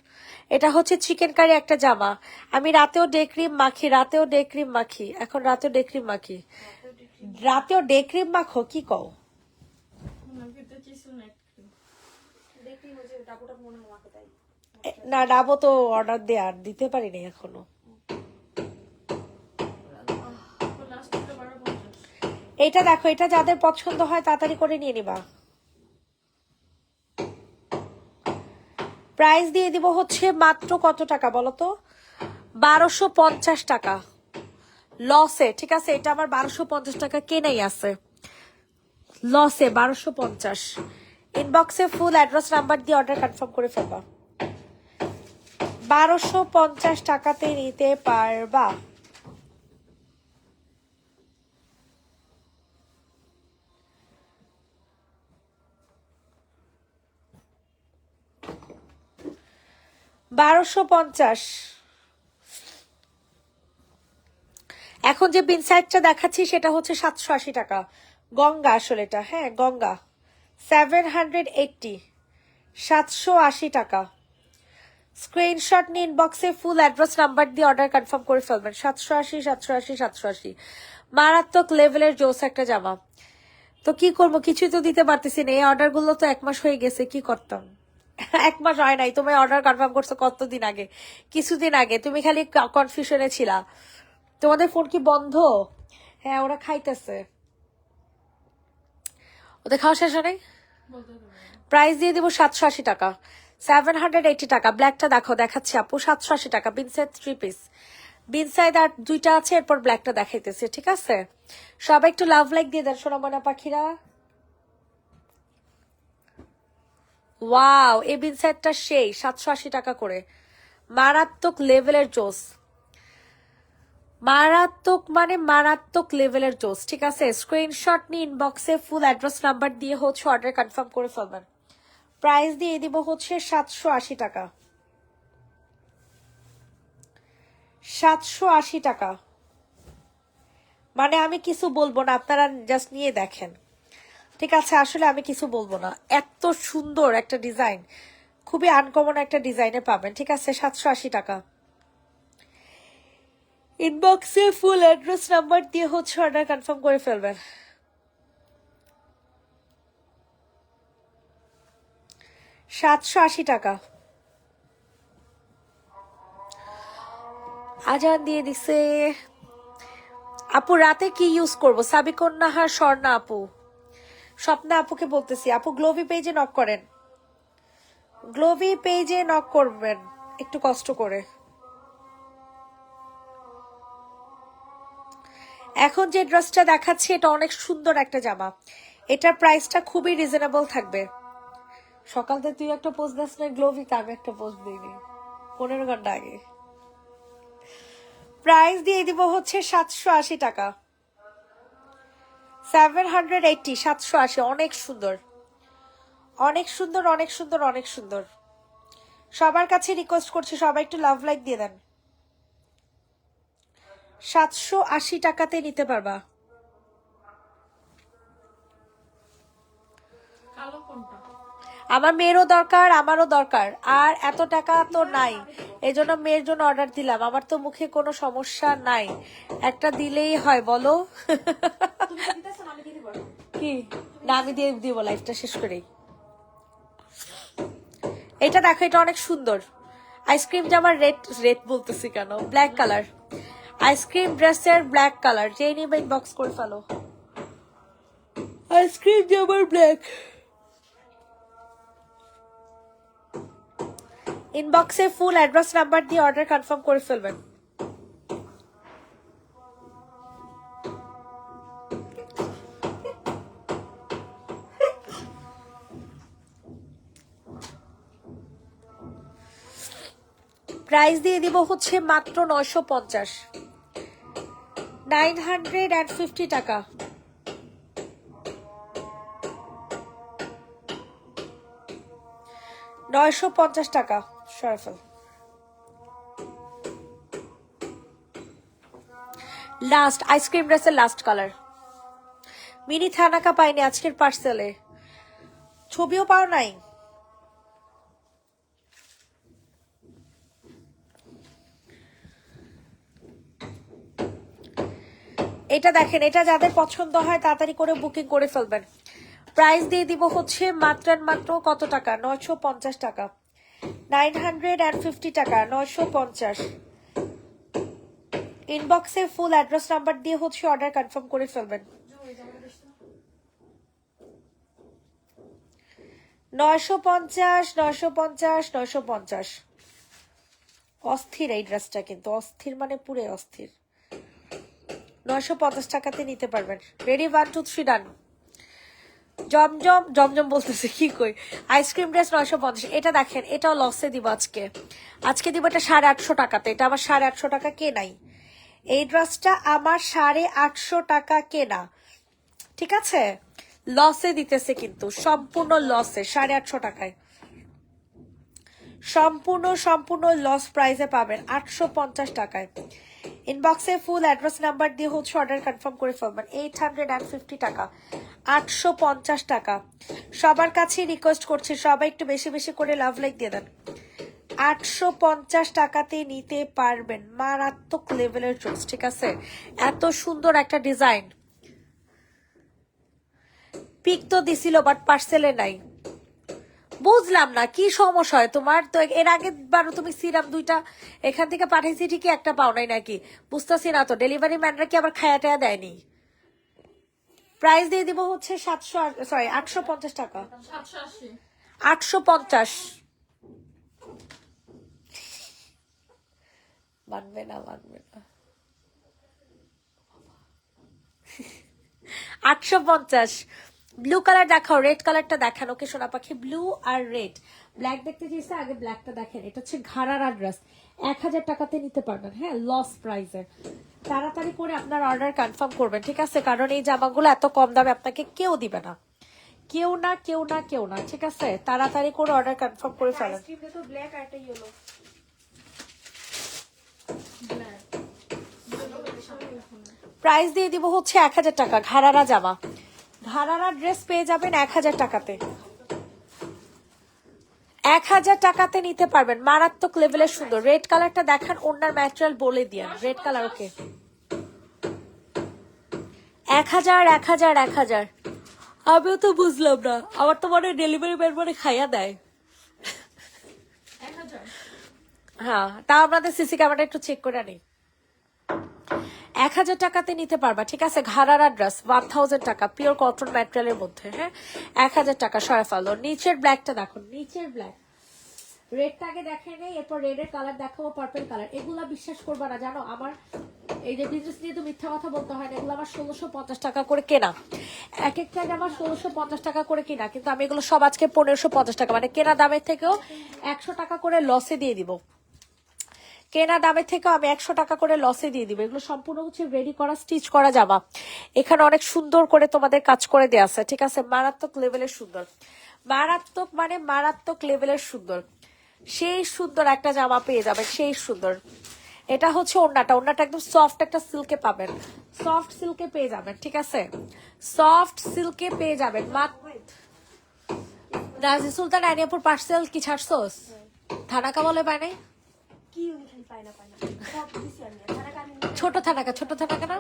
এটা হচ্ছে চিকেন কারি একটা জামা। আমি রাতেও ডে ক্রিম মাখি, রাতেও ডে ক্রিম মাখি, এখন রাতেও ডে ক্রিম মাখি। রাতেও ডে ক্রিম মাখো? কি কও? না, ডাবো তো অর্ডার দিয়ে আর দিতে পারিনি এখনো। এটা দেখো, এটা যাদের পছন্দ হয় তাড়াতাড়ি করে নিয়ে নিবা। প্রাইস দিয়ে দিব হচ্ছে মাত্র কত টাকা বলো তো? 1250 টাকা লসে। ঠিক আছে, এটা আমার 1250 টাকা কেনাই আছে, লসে 1250। ইনবক্সে ফুল অ্যাড্রেস নাম্বার দিয়ে অর্ডার কনফার্ম করে ফেলবা। 1250 টাকাতে নিতে পারবা। $1250। এখন যে পিনসাইডটা দেখাচ্ছি সেটা হচ্ছে 780 টাকা। গঙ্গা আসলে এটা, হ্যাঁ গঙ্গা। 780, 780 টাকা। স্ক্রিনশট নিয়ে ইনবক্সে ফুল অ্যাড্রেস নাম্বার দিয়ে অর্ডার কনফার্ম করে ফেলবেন। 780, 780, 780। মারাত্মক লেভেলের জোস একটা জামা। তো কি করবো, কিছুই তো দিতে পারতেছি না। এই অর্ডার গুলো তো 1 মাস হয়ে গেছে, কি করতাম? 1 মাস হয় নাই, তুমি অর্ডার কনফার্ম করছো কতদিন আগে? কিছুদিন আগে। তুমি খালি কনফিউশনে ছিলা। তোমাদের ফোন কি বন্ধ? হ্যাঁ, ওরা খাইতেছে। ওদের খাওয়া শেষ হয় নাই। প্রাইস দিয়ে দিব 780 টাকা, 780 টাকা। ব্ল্যাকটা দেখো, দেখাচ্ছি আপু, 780 টাকা। বিনসাইড 3 পিস, বিনসাইড আর 2টা আছে, এরপর ব্ল্যাকটা দেখাইতেছে। ঠিক আছে, সবাই একটু লাভ লাইক দিয়ে দেন সোনামনা পাখিরা। ওয়াও, এই বিনসাইডটা সেই 780 টাকা করে। মারাত্মক লেভেলের জোস, মারাত্মক মানে মারাত্মক লেভেলের জোস। ঠিক আছে, স্ক্রিনশট নিয়ে ইনবক্সে ফুল অ্যাড্রেস নাম্বার দিয়ে হচ্ছে অর্ডার কনফার্ম করে ফেলবেন। প্রাইস দিয়ে দিব হচ্ছে 780 টাকা, 780 টাকা। মানে আমি কিছু বলবো না, আপনারা জাস্ট নিয়ে দেখেন। ঠিক আছে, আসলে আমি কিছু বলবো না, এত সুন্দর একটা ডিজাইন, খুবই আনকমন একটা ডিজাইনে পাবেন। ঠিক আছে, 780 টাকা। ইনবক্সে ফুল অ্যাড্রেস নাম্বার দিয়ে হচ্ছে অর্ডার কনফার্ম করে ফেলবেন। 780 টাকা। আজান দিয়ে দিছে। আপু রাতে কি ইউজ করবো? সাবিকন্যাহার স্বর্ণা আপু, স্বপ্না আপুকে বলতেছি, আপু গ্লোভি পেজে নক করেন, গ্লোভি পেজে নক করবেন একটু কষ্ট করে। এখন যে ড্রেসটা দেখাচ্ছি এটা অনেক সুন্দর একটা জামা, এটার প্রাইসটা খুবই রিজনেবল থাকবে। সকাল থেকে তুই একটা পোস্ট দিস না গ্লোভিতে, আমি একটা পোস্ট দিইনি 15 ঘন্টা আগে। প্রাইস দিয়ে দিব হচ্ছে 780 টাকা। 780, 780। অনেক সুন্দর, অনেক সুন্দর, অনেক সুন্দর, অনেক সুন্দর। সবার কাছে রিকোয়েস্ট করছি, সবাই একটু লাভ লাইক দিয়ে দেন। 780 টাকাতে নিতে পারবা। কালো কোনটা? আমার মেয়েরও দরকার, আমারও দরকার, আর এত টাকা তো নাই, এই জন্য মেয়ের জন্য অর্ডার দিলাম। আমার তো মুখে কোনো সমস্যা নাই, একটা দিলেই হয় বলো। তুমি দিতেছ না, আমি দিয়ে দিব। কি না, আমি দিয়ে দিব লাইফটা শেষ করেই। এটা দেখো, এটা অনেক সুন্দর আইসক্রিম জামার, রেড রেড বলতেছি কেন, ব্ল্যাক কালার আইসক্রিম ড্রেসের ব্ল্যাক কালার, যেই নিবে ইনবক্স করে ফেলো। আইসক্রিম জামার ব্ল্যাক, ইনবক্সে ফুল অ্যাড্রেস নাম্বার দিয়ে অর্ডার কনফার্ম করে ফেলবেন। প্রাইস দিয়ে দিব হচ্ছে মাত্র 950, 950 টাকা। টাকা সরফল। লাস্ট আইসক্রিম ড্রেসের লাস্ট কালার, মিনি থানাকা পাইনি আজকের পার্সেলে, ছবিও পাও নাই। এটা দেখেন, এটা যাদের পছন্দ হয় তাড়াতাড়ি করে বুকিং করে ফেলবেন। প্রাইস দিয়ে দিব হচ্ছে মাত্র মাত্র কত টাকা, 950 টাকা, 950 টাকা, 950। ইনবক্সে ফুল অ্যাড্রেস নাম্বার দিয়ে হচ্ছে অর্ডার কনফার্ম করে ফেলবেন। 950, 950, 950। অস্থির এই ড্রেসটা, কিন্তু অস্থির মানে পুরো অস্থির। 950 টাকাতে নিতে পারবেন। রেডি, 1 2 3 ডান। জমজম জমজম বলতেছে কি কই, আইসক্রিম ড্রেস 950। এটা দেখেন, এটাও লসে দিব আজকে, আজকে দিব এটা 850 টাকাতে। এটা আমার 850 টাকা কেনাই, এই ড্রেসটা আমার 850 টাকা কেনা। ঠিক আছে, লসে দিতেছে কিন্তু, সম্পূর্ণ লসে, 850 টাকায় সম্পূর্ণ সম্পূর্ণ লস প্রাইসে পাবেন 850 টাকায়। ইনবক্সে ফুল অ্যাড্রেস নাম্বার দিয়ে হচ্ছে অর্ডার কনফার্ম করে ফেলবেন। 850 টাকা, 850 টাকা। সবার কাছে রিকোয়েস্ট করছি, সবাই একটু বেশি বেশি করে লাভ লাইক দিয়ে দেন। 850 টাকাতে নিতে পারবেন, মারাত্মক লেভেলের ড্রেস। ঠিক আছে, এত সুন্দর একটা ডিজাইন। পিক তো দিছিল বাট পার্সেলে নাই, বুঝলাম না কি সমস্যা হয় তোমার। তো এর আগে বারো তুমি সিরাম 2টা এখান থেকে পাঠাইছি, ঠিকই একটা পাও নাই নাকি, বুঝতেছি না তো। ডেলিভারি ম্যানরা কি আবার খায়া টায়া দেয়নি? প্রাইস দিয়ে দিব হচ্ছে 850 টাকা, 780। 850। মানবে না, মানবে না। 850। ব্লু কালার দেখাও, রেড কালারটা দেখান। ওকে সোনা পাখি, ব্লু আর রেড। ব্ল্যাক দেখতে চাইছে, আগে ব্ল্যাকটা দেখেন। এটা হচ্ছে ঘাড়ার ড্রেস, 1000 টাকাতে নিতে পারবেন। হ্যাঁ, লস প্রাইসে। তাড়াতাড়ি করে আপনার অর্ডার কনফার্ম করবেন, ঠিক আছে? কারণ এই জামাগুলো এত কম দামে আপনাকে কেউ দিবে না, কেউ না, কেউ না, কেউ না। ঠিক আছে, তাড়াতাড়ি করে অর্ডার কনফার্ম করে ফেলেন। আইসক্রিমটা তো ব্ল্যাক আর একটা ইয়েলো। প্রাইস দিয়ে দিব হচ্ছে 1000 টাকা, ঘাড়ারা জামা। ঘাড়ারা ড্রেস পেয়ে যাবেন 1000 টাকাতে। 1000 টাকাতে নিতে পারবেন, মারাত্মক লেভেলের সুন্দর। রেড কালারটা দেখান, ওনার ম্যাটেরিয়াল বলে দিয়েন। Red colour okay. 1000 1000 1000। আমিও তো বুঝলাম না, আমার তো মনে হয় ডেলিভারি ম্যান মনে খাইয়া দেয়। 1000 হ্যাঁ, তা আপনাদের সিসি ক্যামেরা একটু চেক করে নিই। 1000 টাকাতে নিতে পারবা, ঠিক আছে। ঘাড়ারা ড্রেস 1000 টাকা, পিওর কটন ম্যাটেরিয়ালের মধ্যে। হ্যাঁ, 1000 টাকা সরে ফেলো। নিচের ব্ল্যাকটা দেখো, নিচের ব্ল্যাক। রেডটা আগে দেখে নেই, এরপর রেডের কালার দেখাবো, পার্পল কালার। এগুলা বিশ্বাস করবা না, জানো আমার এই যে বিজনেস নিয়ে তো মিথ্যা কথা বলতে হয় না। এগুলো আমার 1650 টাকা করে কেনা, এক একটা আমার 1650 টাকা করে কিনা, কিন্তু আমি এগুলো সব আজকে 1550 টাকা, মানে কেনা দামের থেকেও 100 টাকা করে লসে দিয়ে দিব। কেনা দামের থেকেও আমি 100 টাকা করে লসে দিয়ে দিব। এগুলো সম্পূর্ণ হচ্ছে রেডি করা, স্টিচ করা জামা। এখানে অনেক সুন্দর করে তোমাদের কাজ করে দেওয়া আছে, ঠিক আছে। মারাত্মক লেভেলের সুন্দর, মারাত্মক মানে মারাত্মক লেভেলের সুন্দর। সেই সুন্দর একটা জামা পেয়ে যাবেন, সেই সুন্দর। এটা হচ্ছে ওড়নাটা, ওড়নাটা একদম সফট একটা সিল্কে পাবেন, সফট সিল্কে পেয়ে যাবেন, ঠিক আছে। সফট সিল্কে পেয়ে যাবেন। নাজি সুলতান আনিয়াপুর পার্সেল কি ছাড়ছোস? থানাকা বলে পায় নাই, ছোট থানাকা, ছোট থানাকা না,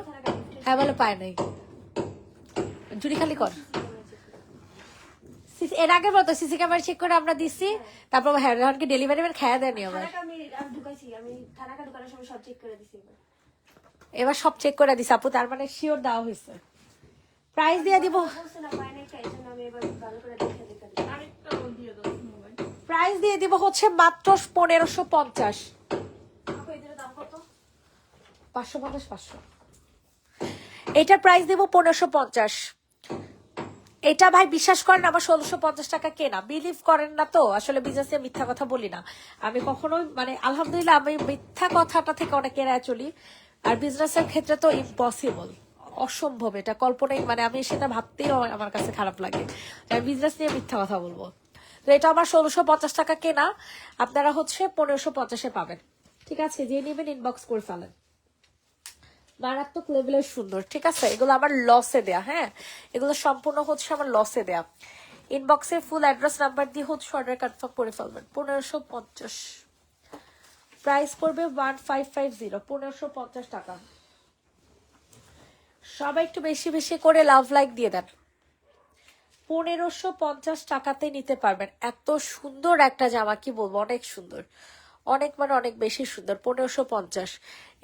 হ্যাঁ বলে পায় নাই। জুড়ি খালি কর। এর আগে বলতো সিসি ক্যামেরা চেক করে আমরা দিচ্ছি, তারপর হ্যাঁ কি ডেলিভারি ম্যান খেয়া দেয়নি আবার। এবার সব চেক করে দিছে আপু, তার মানে শিওর দেওয়া হয়েছে। প্রাইস দিয়ে দিব, প্রাইস দিয়ে দিব হচ্ছে মাত্র 1550। 550 500, এটার প্রাইস দিব 1550। এটা ভাই বিশ্বাস করেন আমার 1650 টাকা কেনা, বিলিভ করেন না তো। আসলে বিজনেসে মিথ্যা কথা বলি না আমি কখনোই, মানে আলহামদুলিল্লাহ আমি মিথ্যা কথাটা থেকে অনেক এড়ায় চলি। আর বিজনেসের ক্ষেত্রে তো ইম্পসিবল, অসম্ভব, এটা কল্পনাই, মানে আমি সেটা ভাবতেই আমার কাছে খারাপ লাগে আমি বিজনেস নিয়ে মিথ্যা কথা বলবো। তো এটা আমার 1650 টাকা কেনা, আপনারা হচ্ছে 1550-এ পাবেন, ঠিক আছে। যে নেবেন ইনবক্স করে ফেলেন। মারাত্মক লেভেলের সুন্দর, ঠিক আছে। এগুলো আমার লসে দেয়া, হ্যাঁ এগুলো সম্পূর্ণ হচ্ছে আমার লসে দেয়া। ইনবক্সে ফুল অ্যাড্রেস নাম্বার দিয়ে হচ্ছে অর্ডার কনফার্ম করে ফেলবেন। 1550 প্রাইস পড়বে 1550, 1550 টাকা। সবাই একটু বেশি বেশি করে লাভ লাইক দিয়ে দেন। 1550 টাকাতে নিতে পারবেন এত সুন্দর একটা জামা, কি বলবো, অনেক সুন্দর, অনেক মানে অনেক বেশি সুন্দর। 1550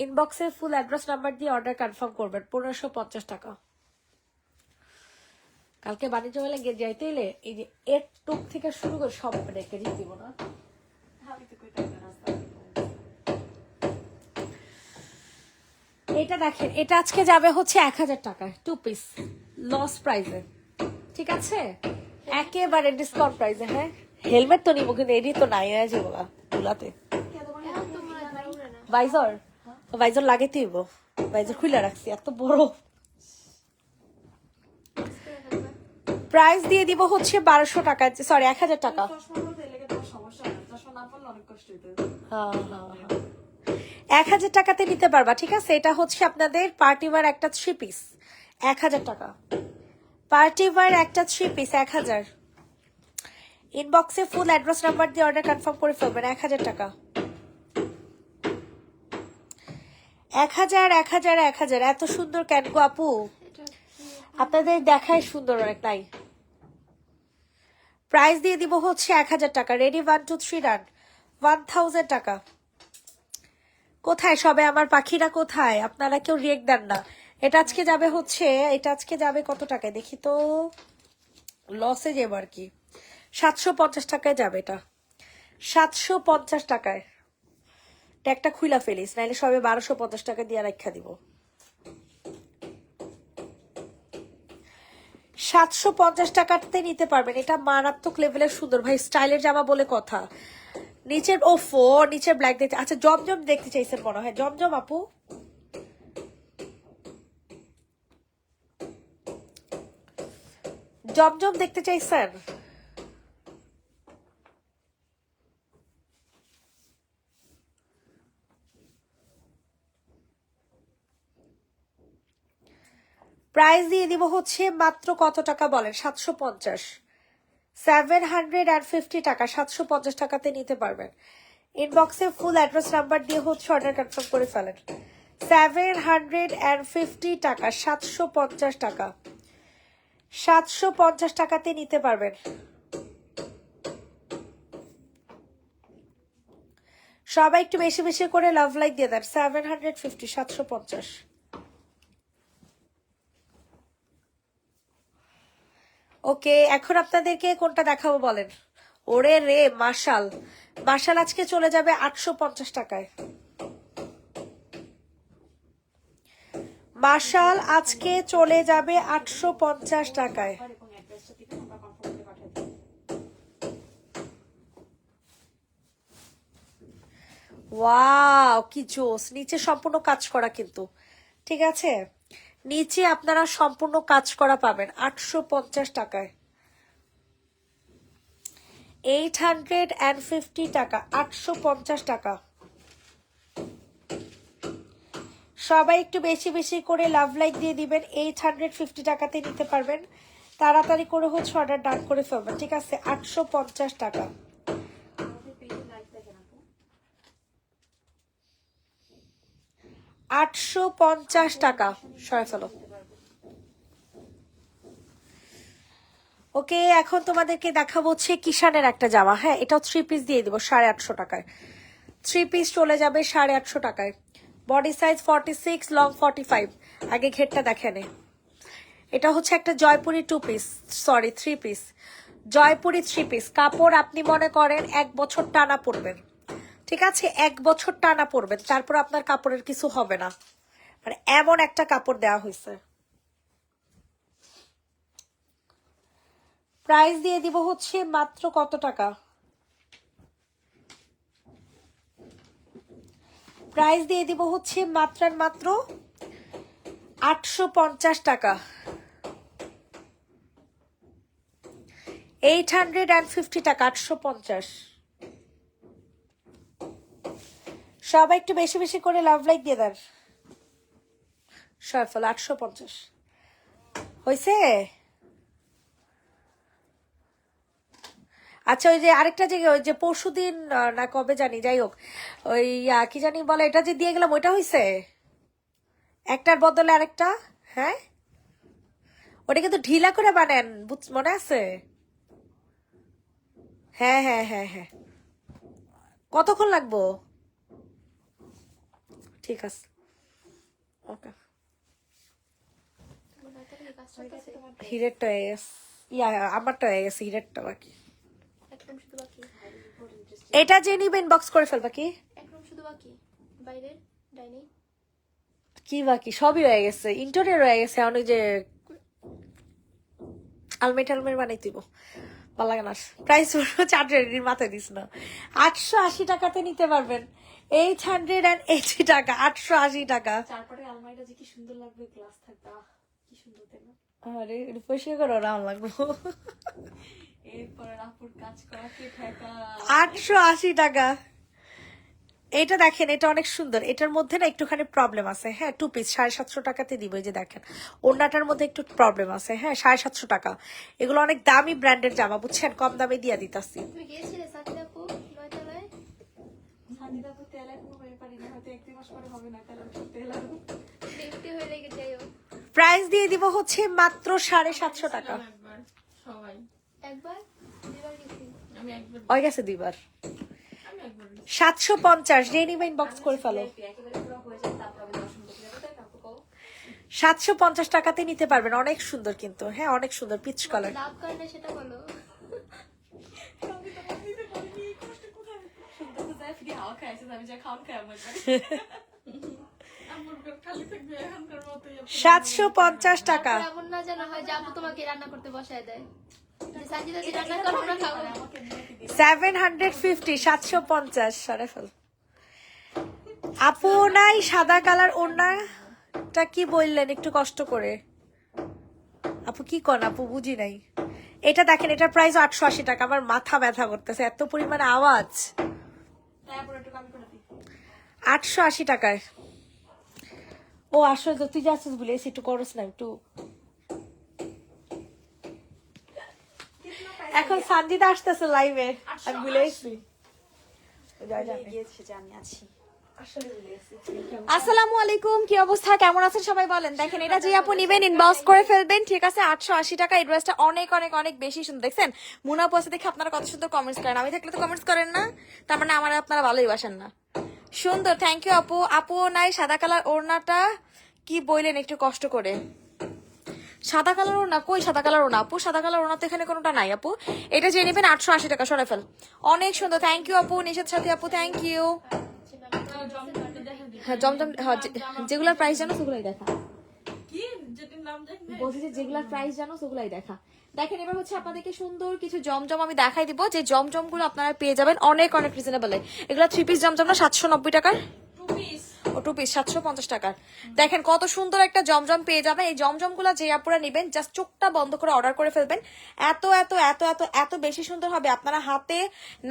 ইনবক্সে ফুল অ্যাড্রেস নাম্বার দিয়ে অর্ডার কনফার্ম করবেন। 1550 টাকা। কালকে বাণিজ্য মেলা গিয়ে যাইতে এলে এই যে এর টুক থেকে শুরু করে সব রেখে দিব না। এটা দেখেন, এটা আজকে যাবে হচ্ছে 1000 টাকায়, 2 পিস লস প্রাইসে, ঠিক আছে, একেবারে ডিসকাউন্ট প্রাইসে। হ্যাঁ হেলমেট তো নিবো, কিন্তু এরই তো নাই আছে ওরা দুলাতে। ভাইজর, ভাইজর লাগাইতে হইব, ভাইজর খুলে রাখছি এত বড়। প্রাইস দিয়ে দিব হচ্ছে 1200 টাকা, সরি 1000 টাকা। হ্যাঁ 1000 টাকাতে নিতে পারবা, ঠিক আছে। এটা হচ্ছে আপনাদের পার্টি ওয়্যার একটা 3 পিস, 1000 টাকা। পার্টি ওয়্যার একটা 3 পিস 1000। ইনবক্সে ফুল অ্যাড্রেস নাম্বার দিয়ে অর্ডার কনফার্ম করে ফেলবেন। 1000 টাকা, 1000 1000 1000। এত সুন্দর কেন গো আপু, আপনাদের দেখায় সুন্দর অনেক, তাই প্রাইস দিয়ে দিব হচ্ছে 1000 টাকা। রেডি 1 2 3 রান 1000 টাকা। কোথায় সবে আমার পাখিরা, কোথায় আপনারা? কেউ রিয়েক্ট দেন না। এটা আজকে যাবে হচ্ছে, এটা আজকে যাবে কত টাকায় দেখি তো, লসে যাবো আর কি, 750 টাকায় যাবে এটা, 750 টাকায়। ট্যাগটা খুইলা ফেলিস, নাইলে সবে 1250 টাকা দিয়ে রাখা দিব। 750 টাকাতে নিতে পারবেন। এটা মারাত্মক লেভেলের সুন্দর ভাই, স্টাইলের জামা বলে কথা। নিচের ওফো, নিচের ব্ল্যাক দেখতে, আচ্ছা জমজম দেখতে চাইছেন মনে হয়, জমজম আপু, জমজম দেখতে চাইছেন? প্রাইস দিয়ে দিব হচ্ছে মাত্র কত টাকা বলেন? 750, 750 টাকা, 750 টাকাতে নিতে পারবেন। ইনবক্সে ফুল অ্যাড্রেস নাম্বার দিয়ে হচ্ছে অর্ডার কনফার্ম করে ফেলেন। 750 টাকা, 750 টাকা, 750 টাকাতে নিতে পারবেন। সবাই একটু বেশি বেশি করে লাভ লাইক দিয়ে দেন। 750, 750। ওকে, এখন আপনাদেরকে কোনটা দেখাবো বলেন? ওরে রে, মার্শাল। মার্শাল আজকে চলে যাবে 850 টাকায়। মার্শাল আজকে চলে যাবে 850 টাকায়। ওয়াও, কি জোস। নিচে সম্পূর্ণ কাজ করা কিন্তু, ঠিক আছে? নিচে আপনারা সম্পূর্ণ কাজ করা পাবেন 850 টাকায়। 850 টাকা, 850 টাকা। সবাই একটু বেশি বেশি করে লাভ লাইক দিয়ে দিবেন। 850 টাকাতে নিতে পারবেন। তাড়াতাড়ি করে হচ্ছে অর্ডার ডান করে ফেলবেন, ঠিক আছে? 850 টাকা। 850 টাকা, সরে ফেলো। ওকে, এখন তোমাদেরকে দেখাবো হচ্ছে কিষানের একটা জামা। হ্যাঁ, এটাও 3 পিস দিয়ে দিব 850 টাকায়। 3 পিস চলে যাবে 850 টাকায়। Body size 46, long 45। আগে ঘেরটা দেখেন। এটা হচ্ছে একটা Jaipuri 2 piece, sorry 3 piece. Jaipuri 3 piece. কাপড় আপনি মনে করেন 1 বছর টানা পরবেন, ঠিক আছে? 1 বছর টানা পরবেন, তারপর আপনার কাপড়ের কিছু হবে না। মানে এমন একটা কাপড় দেওয়া হয়েছে। প্রাইস দিয়ে দিব হচ্ছে মাত্র কত টাকা? প্রাইস দিয়ে দিব হচ্ছে মাত্র 850 টাকা। 850 টাকা, 850। সবাই একটু বেশি বেশি করে লাভ লাইক দিয়ে দেন। সফল 850 হয়েছে। আচ্ছা, ওই যে আরেকটা যে ওই যে পরশুদিন না কবে জানি, যাই হোক, ওই কি জানি বলে, এটা যে দিয়ে গেলাম ওইটা হয়েছে? একটার বদলে আরেকটা। হ্যাঁ, ওটা কিন্তু ঢিলা করে বানান, মনে আছে? হ্যাঁ হ্যাঁ হ্যাঁ হ্যাঁ। কতক্ষণ লাগবো? ঠিক আছে, ওকে। হিরেরটা হয়ে গেছে, আমারটা হয়ে গেছে, হিরেরটা বাকি। এটা যে নিবে ইনবক্স করে ফেলবা। কি কি বাকি? সবই হয়ে গেছে, ইন্টেরিয়র হয়ে গেছে। অনেক যে আলমেট আলমেট বানাই দিব, ভালো লাগে না। প্রাইস চার্জার মাথায় দিস না। 880 টাকাতে নিতে পারবেন। 880 টাকা, 880 টাকা। চারপাটে আলমারিটা যে কি সুন্দর লাগবে, গ্লাস থাকবে, কি সুন্দর তাই না? আরে পরিষ্কার করো, রাম লাগলো। এরপরে আপুর কাজ করা কে ঠেকা। 880 টাকা। এটা দেখেন, এটা অনেক সুন্দর। এটার মধ্যে না একটুখানি প্রবলেম আছে। হ্যাঁ, 2 পিস 750 টাকাতে দিব। এই যে দেখেন, ওড়নাটার মধ্যে একটু প্রবলেম আছে। হ্যাঁ, 750 টাকা। এগুলো অনেক দামি ব্র্যান্ডের জামা, বুঝছেন? কম দামে দিয়ে দিতাছি। তুমি গিয়েছিলে সাথীদাপু নয়তলায়? সাথীদাপু তেল এখনো হয়ে পারি না, হয়তো 1-2 মাস পরে হবে না। তাহলে তেল আনবো। দেখতে হয়ে লেগে যাইও। প্রাইস দিয়ে দিব হচ্ছে মাত্র 750 টাকা। একবার সবাই একবার দুবার গেছি। আমি একবার হয়ে গেছে 2 বার। আমি একবার 750 যে নিবে ইনবক্স করে ফেলো। একেবারে পুরো হয়ে যায়, তারপর আমি দর্শন করতে যাবো, তাই না আপু? 750 টাকাতে নিতে পারবেন। অনেক সুন্দর কিন্তু, হ্যাঁ অনেক সুন্দর, পিচ কালার। লাভ করলে সেটা বলো। আমি তো বলতে পারিনি, এই কষ্ট কোথায়? সুন্দর তো যায়, ফ্রি হাওয়া খাইছে, আমি যা খাওয়ান খাই আমার আমার পেট খালি থাকবে এখনকার মতোই। 750 টাকা। তারপর এমন না যেন হয় যে আপু তোমাকে রান্না করতে বসায় দেয়, যে সাজিদা দি রান্না করো না খাবো। 750, 750 সরে ফেল। আপু নাই সাদা কালার ওড়নাটা কি বললেন একটু কষ্ট করে? আপু কি কন আপু, বুঝি নাই। এটা দেখেন, এটার প্রাইস 880 টাকা। আমার মাথা ব্যথা করতেছে, এত পরিমাণে আওয়াজ। তারপর একটু কম করে দিই। 880 টাকায়। ও আসলে তো তুই যাচ্ছিস বলে এসে একটু করস না, একটু এখন সানজিদা আসতেছে লাইভে, আমি ভুলে গেছি। গিয়েছে যে আমি আছি। আসসালামু আলাইকুম, কি অবস্থা, কেমন আছেন সবাই বলেন। দেখেন এটা যে আপু নিবেন ইনবক্স করে ফেলবেন, ঠিক আছে। 880 টাকা। এই ড্রেসটা অনেক অনেক অনেক বেশি সুন্দর। দেখছেন মুনা পোস্টে দেখে আপনারা কত সুন্দর কমেন্টস করেন, আমি থাকলে তো কমেন্টস করেন না, তার মানে আমার আপনারা ভালোই বাসেন না। সুন্দর, থ্যাংক ইউ আপু। আপু নাই সাদা কালার ওড়নাটা কি বইলেন একটু কষ্ট করে। সাদা কালার ওড়না কই, সাদা কালার ওড়না আপু, সাদা কালার ওড়না তো এখানে কোনোটা নাই আপু। এটা যে নেবেন 880 টাকা, সরে ফেল। অনেক সুন্দর, থ্যাংক ইউ আপু। নিষেধ সাথী আপু, থ্যাংক ইউ। হ্যাঁ জমজম, হ্যাঁ যেগুলোর প্রাইস জানো সেগুলোই দেখা, বলছি যে যেগুলোর প্রাইস জানো সেগুলাই দেখা। দেখেন এবার হচ্ছে আপনাদেরকে সুন্দর কিছু জমজম আমি দেখাই দিব, যে জমজম গুলো আপনারা পেয়ে যাবেন অনেক অনেক রিজনেবল। এগুলো 3 পিস জমজম না 790 টাকার, ও 2 পিস 750 টাকার। দেখেন কত সুন্দর একটা জমজম পেয়ে যাবেন। এই জমজম গুলা যে আপুরা নেবেন জাস্ট চোখটা বন্ধ করে অর্ডার করে ফেলবেন। এত এত এত এত এত বেশি সুন্দর হবে, আপনারা হাতে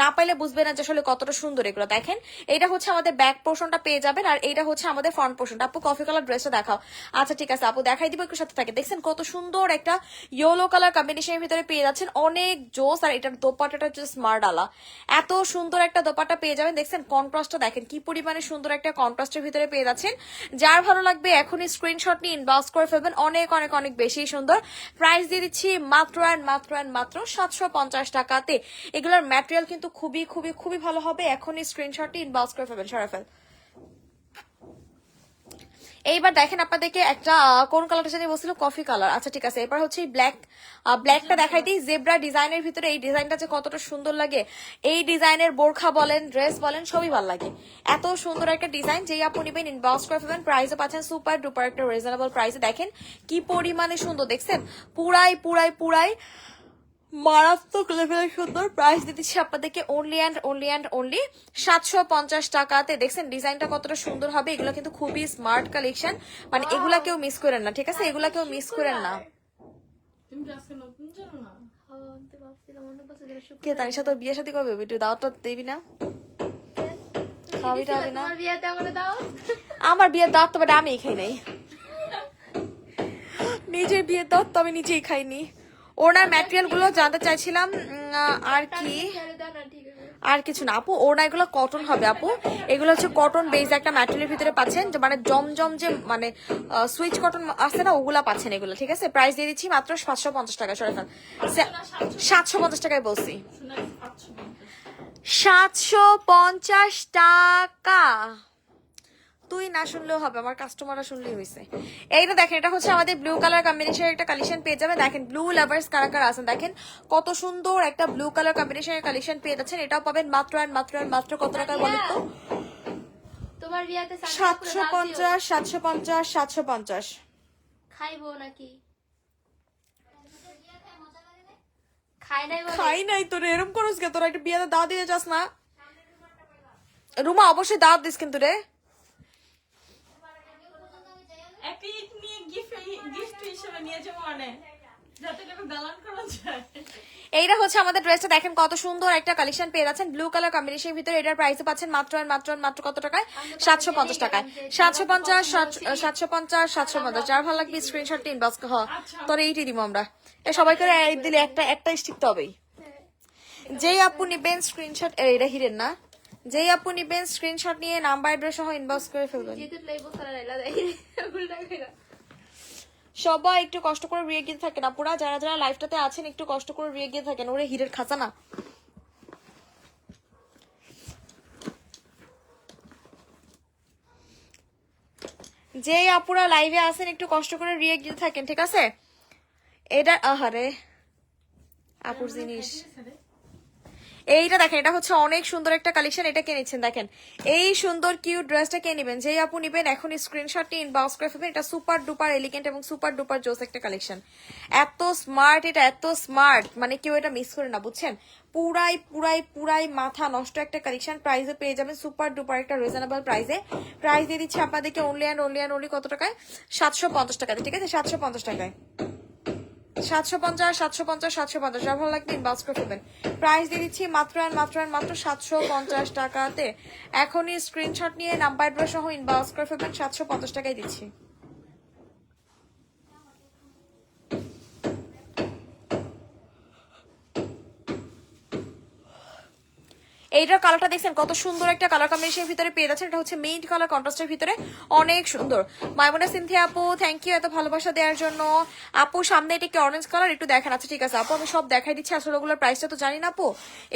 না পাইলে বুঝবেন না যে আসলে কতটা সুন্দর এগুলো। দেখেন এটা হচ্ছে আমাদের ব্যাক পোর্শনটা পেয়ে যাবেন, আর এইটা হচ্ছে আমাদের ফ্রন্ট পোর্শনটা। আপু কফি কালার ড্রেসটা দেখাও। আচ্ছা ঠিক আছে আপু দেখাই দিব, একটু সাথে থাকে। দেখছেন কত সুন্দর একটা ইয়েলো কালার কম্বিনেশনের ভিতরে পেয়ে যাচ্ছেন, অনেক জোস। আর এটার দোপাট্টাটা হচ্ছে স্মার্ট আলা, এত সুন্দর একটা দোপাট্টা পেয়ে যাবেন। দেখছেন কন্ট্রাস্টটা দেখেন কি পরিমাণে সুন্দর একটা কন্ট্রাস্টের ভিতরে পেয়ে যাচ্ছেন। যার ভালো লাগবে এখনই স্ক্রিনশট নিয়ে ইনবক্স করে ফেলবেন, অনেক অনেক অনেক বেশি সুন্দর। প্রাইস দিয়ে দিচ্ছি মাত্র অ্যান্ড মাত্র অ্যান্ড মাত্র 750 টাকাতে। এগুলোর ম্যাটেরিয়াল কিন্তু খুবই খুবই খুবই ভালো হবে, এখনই স্ক্রিনশট নিয়ে ইনবক্স করে ফেলবেন, সরে ফেল। এইবার দেখেন আপনাদেরকে একটা কোন কালারটা জানি বলছিল, কফি কালার। আচ্ছা ঠিক আছে, এবার হচ্ছে ব্ল্যাকটা দেখাই দিই। জেব্রা ডিজাইনের ভিতরে এই ডিজাইনটা যে কতটা সুন্দর লাগে, এই ডিজাইনের বোরখা বলেন ড্রেস বলেন সবই ভালো লাগে। এত সুন্দর একটা ডিজাইন, যেই আপু নিবেন ইনবক্স করে ফেলবেন। প্রাইসও পাচ্ছেন সুপার ডুপার একটা রিজনেবল প্রাইসে। দেখেন কি পরিমাণে সুন্দর, দেখছেন পুরাই পুরাই পুরাই মারাত্মক লেভেলের সুন্দর। প্রাইস দিতেছি আপনাদেরকে only and only and only 750 টাকাতে। দেখছেন ডিজাইনটা কতটা সুন্দর হবে। এগুলো কিন্তু খুবই স্মার্ট কালেকশন, মানে এগুলা কেউ মিস করেন না, ঠিক আছে, এগুলা কেউ মিস করেন না। কে তানিশা তোর বিয়ে সাথে কবে একটু দাওয়াতটা দিবি না, খাওয়াবি টাওয়াবি না? আমার বিয়ের দাওয়াত তো বাট আমিই খাই নাই, নিজের বিয়ের দাওয়াত তো আমি নিজেই খাইনি। ওনার ম্যাটেরিয়াল গুলো জানতে চাইছিলাম, আর কি আর কিছু না আপু। ওনা এগুলো কটন হবে আপু, এগুলো হচ্ছে কটন বেস একটা ম্যাটেরিয়ালের ভিতরে পাচ্ছেন, যে মানে জমজম যে মানে সুইচ কটন আছে না ওগুলা পাচ্ছেন এগুলো, ঠিক আছে। প্রাইস দিয়ে দিচ্ছি মাত্র 750 টাকা, সরে ফেল। 750 টাকায় বলছি, 750 টাকা। তুই না শুনলেও হবে, আমার কাস্টমাররা শুনলেই হয়েছে। এইটা দেখেন এটা হচ্ছে আমাদের ব্লু কালার কম্বিনেশনের একটা কালেকশন পেয়ে যাবে। দেখেন ব্লু লাভার্স কারা কারা আছেন, দেখেন কত সুন্দর একটা ব্লু কালার কম্বিনেশনের কালেকশন পেয়ে যাচ্ছেন। এটাও পাবেন মাত্র আর মাত্র আর মাত্র কত টাকা বলেন তো? তোমার বিয়াতে 750 750 750। খাইবো নাকি? খাই নাই বলে? খাই নাই তোরে, এরকম করস কে? তোরা একটা বিয়েতে দাওয়াত দিতে চাস না? রুমা অবশ্যই দাওয়াত দিস কিন্তু রে। এইটা হচ্ছে আমাদের ড্রেসটা, দেখেন কত সুন্দর একটা কালেকশন পেয়ে যাচ্ছেন ব্লু কালার কম্বিনেশনের ভিতরে। এটার প্রাইস পাচ্ছেন মাত্র আর মাত্র আর মাত্র কত টাকায়? 750 টাকায়। 750 750 750। যার ভালো লাগবে স্ক্রিনশট ইনবক্স হ, তোর এইটাই দিব আমরা। সবাই করে দিলে একটা স্টিক তো হবেই। যেই আপু নিবেন স্ক্রিনশট, এটা হিরেন না, যেই আপু নিবেন স্ক্রিনশট নিয়ে নাম্বার অ্যাড্রেস সহ ইনবক্স করে ফেলবেন। সবাই একটু কষ্ট করে রিয়ে গিয়ে থাকেন আপুরা, যারা যারা লাইভটাতে আছেন একটু কষ্ট করে রিয়ে গিয়ে থাকেন। ওরে হিরের খাঁচা না। যে আপুরা লাইভে আছেন একটু কষ্ট করে রিয়ে গিয়ে থাকেন, ঠিক আছে। এটা আহারে আপুর জিনিস। এইটা দেখেন এটা হচ্ছে অনেক সুন্দর একটা কালেকশন। এটা কে নিচ্ছেন দেখেন, এই সুন্দর কিউট ড্রেসটা কে নিবেন, যেই আপু নিবেন এখন স্ক্রিনশটটি ইনবক্স করে ফেলবেন। এটা সুপার ডুপার এলিগেন্ট এবং সুপার ডুপার জোস একটা কালেকশন। এত স্মার্ট, এটা এত স্মার্ট, মানে কেউ এটা মিস করে না, বুঝছেন। পুরাই পুরাই পুরাই মাথা নষ্ট একটা কালেকশন। প্রাইসে পেয়ে যাবেন সুপার ডুপার একটা রিজনেবল প্রাইসে। প্রাইস দিয়ে দিচ্ছি আপনাদেরকে only and only and only কত টাকায়? 750 টাকাতে, ঠিক আছে, 750 টাকায়। 750 750 750। যা ভালো লাগবে ইনবক্স করে ফেলবেন। প্রাইস দিয়ে দিচ্ছি মাত্র আর মাত্র আর মাত্র 750 টাকাতে। এখনই স্ক্রিনশট নিয়ে নাম্বার অ্যাড্রেস সহ ইনবক্স করে ফেলবেন, 750 টাকায় দিচ্ছি। এইটার কালারটা দেখছেন কত সুন্দর একটা কালার কম্বিনেশনের ভিতরে পেয়ে যাচ্ছেন। এটা হচ্ছে মিন্ট কালার কন্ট্রাস্টের ভিতরে, অনেক সুন্দর। মাইমুনা সিনথিয়া আপু থ্যাংক ইউ এত ভালোবাসা দেওয়ার জন্য। আপু সামনে এটা কি অরেঞ্জ কালার, একটু দেখেন। আচ্ছা ঠিক আছে আপু, আমি সব দেখাই দিচ্ছি, আসলে ওগুলোর প্রাইসটা তো জানি না আপু,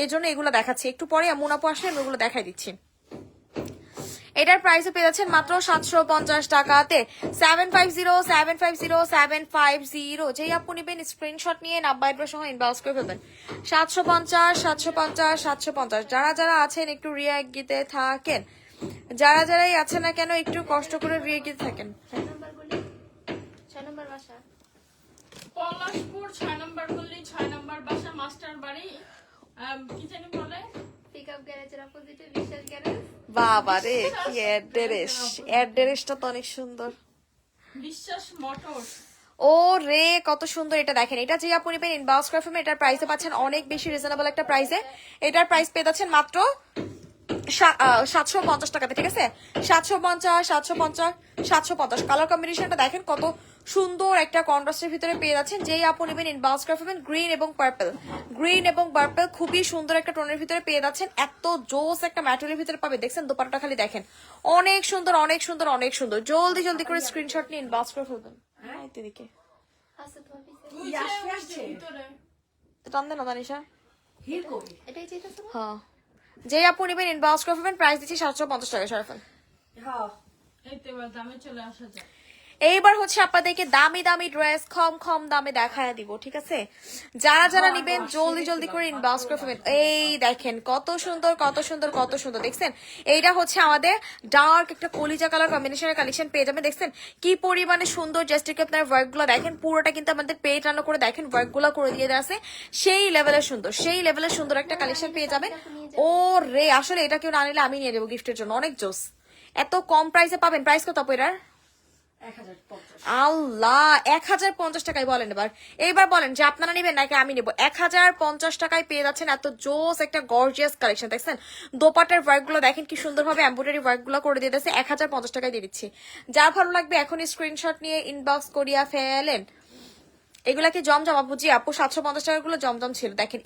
এই জন্য এগুলো দেখাচ্ছি। একটু পরে এমন আপু আসলে আমি ওগুলো দেখাই দিচ্ছি। এটার প্রাইসে পেয়ে যাচ্ছেন মাত্র 750 টাকাতে। 750750 যেই আপু নেবেন স্ক্রিনশট নিয়ে নাম্বার অ্যাড্রেস সহ ইনবক্স করে ফেলবেন। 750 যারা যারা আছেন একটু রিয়াক্ট দিতে থাকেন, যারাই আছেন না কেন একটু কষ্ট করে রিয়াক্ট দিতে থাকেন। 6 নম্বর বলি, 6 নম্বর বাসা পলাশপুর 6 নম্বর গলি 6 নম্বর বাসা মাস্টার বাড়ি, কি জানি বলে পিকআপ গ্যারেজের অপোজিটে বিশ্বাস গ্যারেজ। বাবা রে কি অ্যাড্রেসটা তো অনেক সুন্দর। বিশ্বাস মোটর। ও রে কত সুন্দর। এটা দেখেন, এটা যে আপনি নেবেন ইনবক্স করে ফেলবেন। এটার প্রাইসে পাচ্ছেন অনেক বেশি রিজনেবল একটা প্রাইসে। এটার প্রাইস পেয়ে যাচ্ছেন মাত্র 750 টাকাতে, ঠিক আছে? 750 কালার কম্বিনেশনটা দেখেন কত সুন্দর একটা কন্ট্রাস্টের ভিতরে পেয়ে যাচ্ছেন। যেই আপু নেবেন ইনবক্স করে ফেলবেন। গ্রিন এবং পার্পল খুবই সুন্দর একটা টোনের ভিতরে পেয়ে যাচ্ছেন। এত জোস একটা ম্যাটেরিয়ালের ভিতরে পাবে, দেখছেন দোপাট্টাটা খালি দেখেন, অনেক সুন্দর। জলদি করে স্ক্রিনশট নিয়ে ইনবক্স করে ফেলবেন। দিকে আছে তোমার পিছে। ভিতরে টান দেন না তানিশা। এটাই চাইতেছো না? হ্যাঁ, যে আপু নেবেন ইনবক্স করে ফেলবেন। প্রাইস দিচ্ছি 750 টাকা সরফল। এইতে এবার দামে চলে আসা যায়। এইবার হচ্ছে আপনাদেরকে দামি ড্রেস কম দামে দেখায় দিব, ঠিক আছে? যারা নিবেন জলদি করে ইনবক্স করে ফেলবেন। এই দেখেন কত সুন্দর দেখছেন? এইটা হচ্ছে আমাদের ডার্ক একটা কলিজা কালার কম্বিনেশনের কালেকশন পেয়ে যাবেন। দেখছেন কি পরিমাণে সুন্দর, জাস্ট কি আপনার ওয়ার্ক গুলো দেখেন, পুরোটা কিন্তু আমাদের পেট রান্না করে দেখেন ওয়ার্ক গুলো করে দিয়ে আছে। সেই লেভেলের সুন্দর একটা কালেকশন পেয়ে যাবেন। ও রে আসলে এটা কেউ না নিলে আমি নিয়ে দেবো গিফটের জন্য, অনেক জোস। এত কম প্রাইসে পাবেন। প্রাইস কত আপু এটার? আল্লাহ 1050 টাকায় বলেন। এইবার বলেন যে আপনারা নেবেন নাকি আমি নেবো। 1050 টাকায় পেয়ে যাচ্ছেন এত জোস একটা গর্জিয়াস কালেকশন। দেখছেন দোপাট্টার ওয়ার্ক গুলো দেখেন কি সুন্দর ভাবে এমব্রয়ডারি ওয়ার্ক গুলো করে দিয়ে দিচ্ছে। 1050 টাকায় দিয়ে দিচ্ছি। যার ভালো লাগবে এখনই স্ক্রিনশট নিয়ে ইনবক্স করিয়া ফেলেন। এগুলা কি জমজম আপু? জি আপু 750 টাকার গুলো জমজম ছিল। দেখেন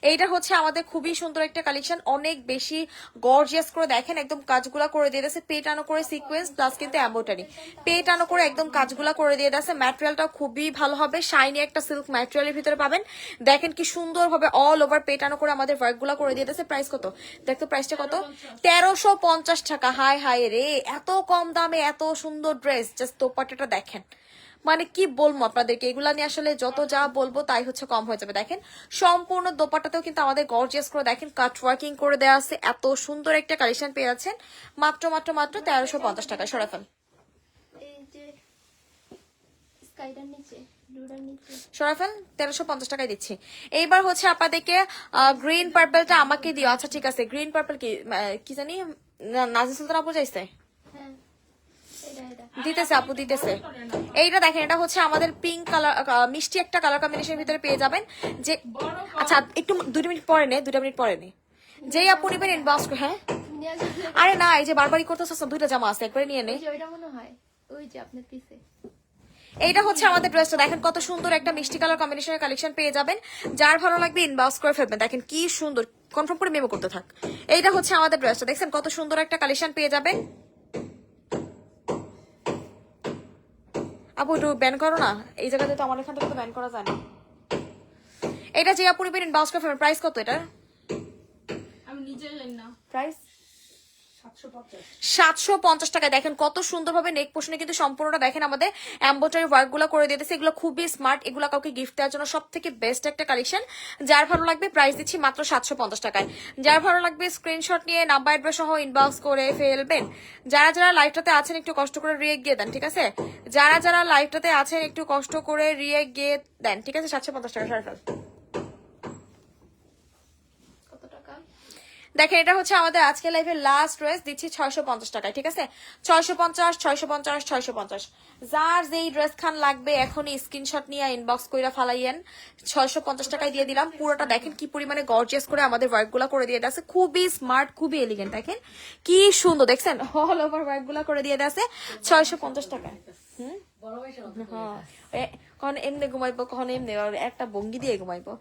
এইটা হচ্ছে আমাদের খুবই সুন্দর একটা কালেকশন, অনেক বেশি গর্জিয়াস করে দেখেন একদম কাজগুলা করে দিয়ে দিয়েছে। পেট আনো করে সিকোয়েন্স প্লাস কিন্তু এমব্রয়ডারি, পেট আনো করে একদম কাজগুলা করে দিয়ে দিয়েছে। ম্যাটেরিয়ালটা খুবই ভালো হবে, শাইনি একটা সিল্ক ম্যাটেরিয়ালের ভিতরে পাবেন। দেখেন কি সুন্দর ভাবে অল ওভার পেট আনো করে আমাদের ওয়ার্ক গুলা করে দিয়ে দিয়েছে। প্রাইস কত দেখতো? প্রাইসটা কত? 1350 টাকা। হাই রে এত কম দামে এত সুন্দর ড্রেস। জাস্ট দোপাট্টাটা দেখেন, মানে কি বলবো আপনাদেরকে, এগুলা নিয়ে আসলে যত যা বলবো তাই হচ্ছে কম হয়ে যাবে। দেখেন সম্পূর্ণ দোপাট্টাতেও কিন্তু আমাদের গর্জিয়াস করে দেখেন কাট ওয়ার্কিং করে দেওয়া আছে। এত সুন্দর একটা কালেকশন পেয়ে যাচ্ছেন মাত্র 1350 টাকায়। সরাফল এই যে স্কাইডার নিচে, ব্লুডার নিচে সরাফল 1350 টাকায় দিচ্ছি। এইবার হচ্ছে আপনাদেরকে গ্রিন পার্পলটা আমাকে দিও। আচ্ছা ঠিক আছে, গ্রিন পার্পল কি জানি নাজির সুলতান আপু চাইছে। হ্যাঁ দিতেছে আপু দিতেছে। এইটা দেখেন, এটা হচ্ছে আমাদের পিঙ্ক কালার, মিষ্টি একটা কালার কম্বিনেশনের ভিতরে পেয়ে যাবেন। যে আচ্ছা একটু 2 মিনিট পরে নে, যেই আপু নিবেন ইনবক্স। হ্যাঁ আরে না, এই যে বারবারই করতেছ, 2টা জামা আছে একবারে নিয়ে নে। ওইটা মনে হয় ওই যে আপনার পিছে। এইটা হচ্ছে আমাদের ড্রেসটা, দেখেন কত সুন্দর একটা মিষ্টি কালার কম্বিনেশনের কালেকশন পেয়ে যাবেন। যার ভালো লাগবে ইনবক্স করে ফেলবেন। দেখেন কি সুন্দর, কনফার্ম করে মেমো করতে থাক। এইটা হচ্ছে আমাদের ড্রেসটা, দেখছেন কত সুন্দর একটা কালেকশন পেয়ে যাবেন। আপু একটু ব্যান করো না, এই জায়গাতে তো আমার এখান থেকে তো ব্যান করা যায় না। এটা যে আপু নিবেন ইনবক্স করে ফেলবেন। প্রাইস কত এটার? আমি নিজে জানি না প্রাইস 750 টাকায়। দেখেন কত সুন্দর ভাবে নেক পোর্শনে কিন্তু সম্পূর্ণটা দেখেন আমাদের এমব্রয়ডারি ওয়ার্ক গুলো করে দিতেছে। এগুলো খুবই স্মার্ট, এগুলো কাউকে গিফট দেওয়ার জন্য সব থেকে বেস্ট একটা কালেকশন। যার ভালো লাগবে প্রাইস দিচ্ছি মাত্র 750 টাকায়। যার ভালো লাগবে স্ক্রিনশট নিয়ে নাম্বার অ্যাড্রেস সহ ইনবক্স করে ফেলবেন। যারা লাইভটাতে আছেন একটু কষ্ট করে রিয়েক্ট দিয়ে দেন, ঠিক আছে? যারা লাইভটাতে আছেন একটু কষ্ট করে রিয়েক্ট দিয়ে দেন, ঠিক আছে? 750 টাকা সরফল। কত টাকা? দেখেন এটা হচ্ছে আমাদের আজকে লাইভের লাস্ট ড্রেস, দিচ্ছি 650 টাকায়, ঠিক আছে? 650 যার যেই ড্রেস খান লাগবে এখনই স্ক্রিনশট নিয়ে ইনবক্স কইরা ফালাইয়েন। 650 টাকায় দিয়ে দিলাম। পুরোটা দেখেন কি পরিমাণে গর্জিয়াস করে আমাদের ওয়ার্ক গুলা করে দিয়ে আছে। খুবই স্মার্ট, খুবই এলিগেন্ট, দেখেন কি সুন্দর। দেখছেন অল ওভার ওয়ার্ক গুলা করে দিয়ে আছে 650 টাকায়। কখন এমনি ঘুমাইবো, কখন এমনি, একটা ভঙ্গি দিয়ে ঘুমাইবো।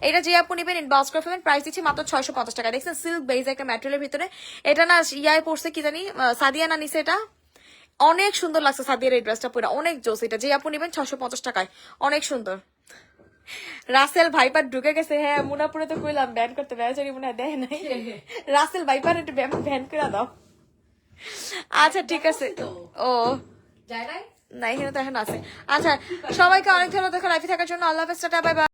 এটা যে আপু নিবেন ইনবক্স করে ফেলবেন, প্রাইস দিচ্ছি মাত্র 650 টাকা। দেখছেন সিল্ক বেজ একটা ম্যাটেরিয়ালের ভিতরে, এটা না ইয়ায় পড়ছে কি জানি, সাদিয়া না নিছে, এটা অনেক সুন্দর লাগছে সাদিয়ার এই ড্রেসটা পুরো অনেক জোস। এটা যে আপু নিবেন 650 টাকায়, অনেক সুন্দর। রাসেল ভাইপার ঢুকে গেছে, হ্যাঁ মুনাপুরে তো কইলাম ব্যান করতে, বেচারি মনে হয় দেয় নাই। রাসেল ভাইপার একটু ব্যান করে দাও। আচ্ছা ঠিক আছে। ও যায় নাই না, এখানে তো এখন আছে। আচ্ছা সবাইকে অনেক ধন্যবাদ লাইভে থাকার জন্য। আল্লাহ হাফেজ, টাটা, বাই বাই।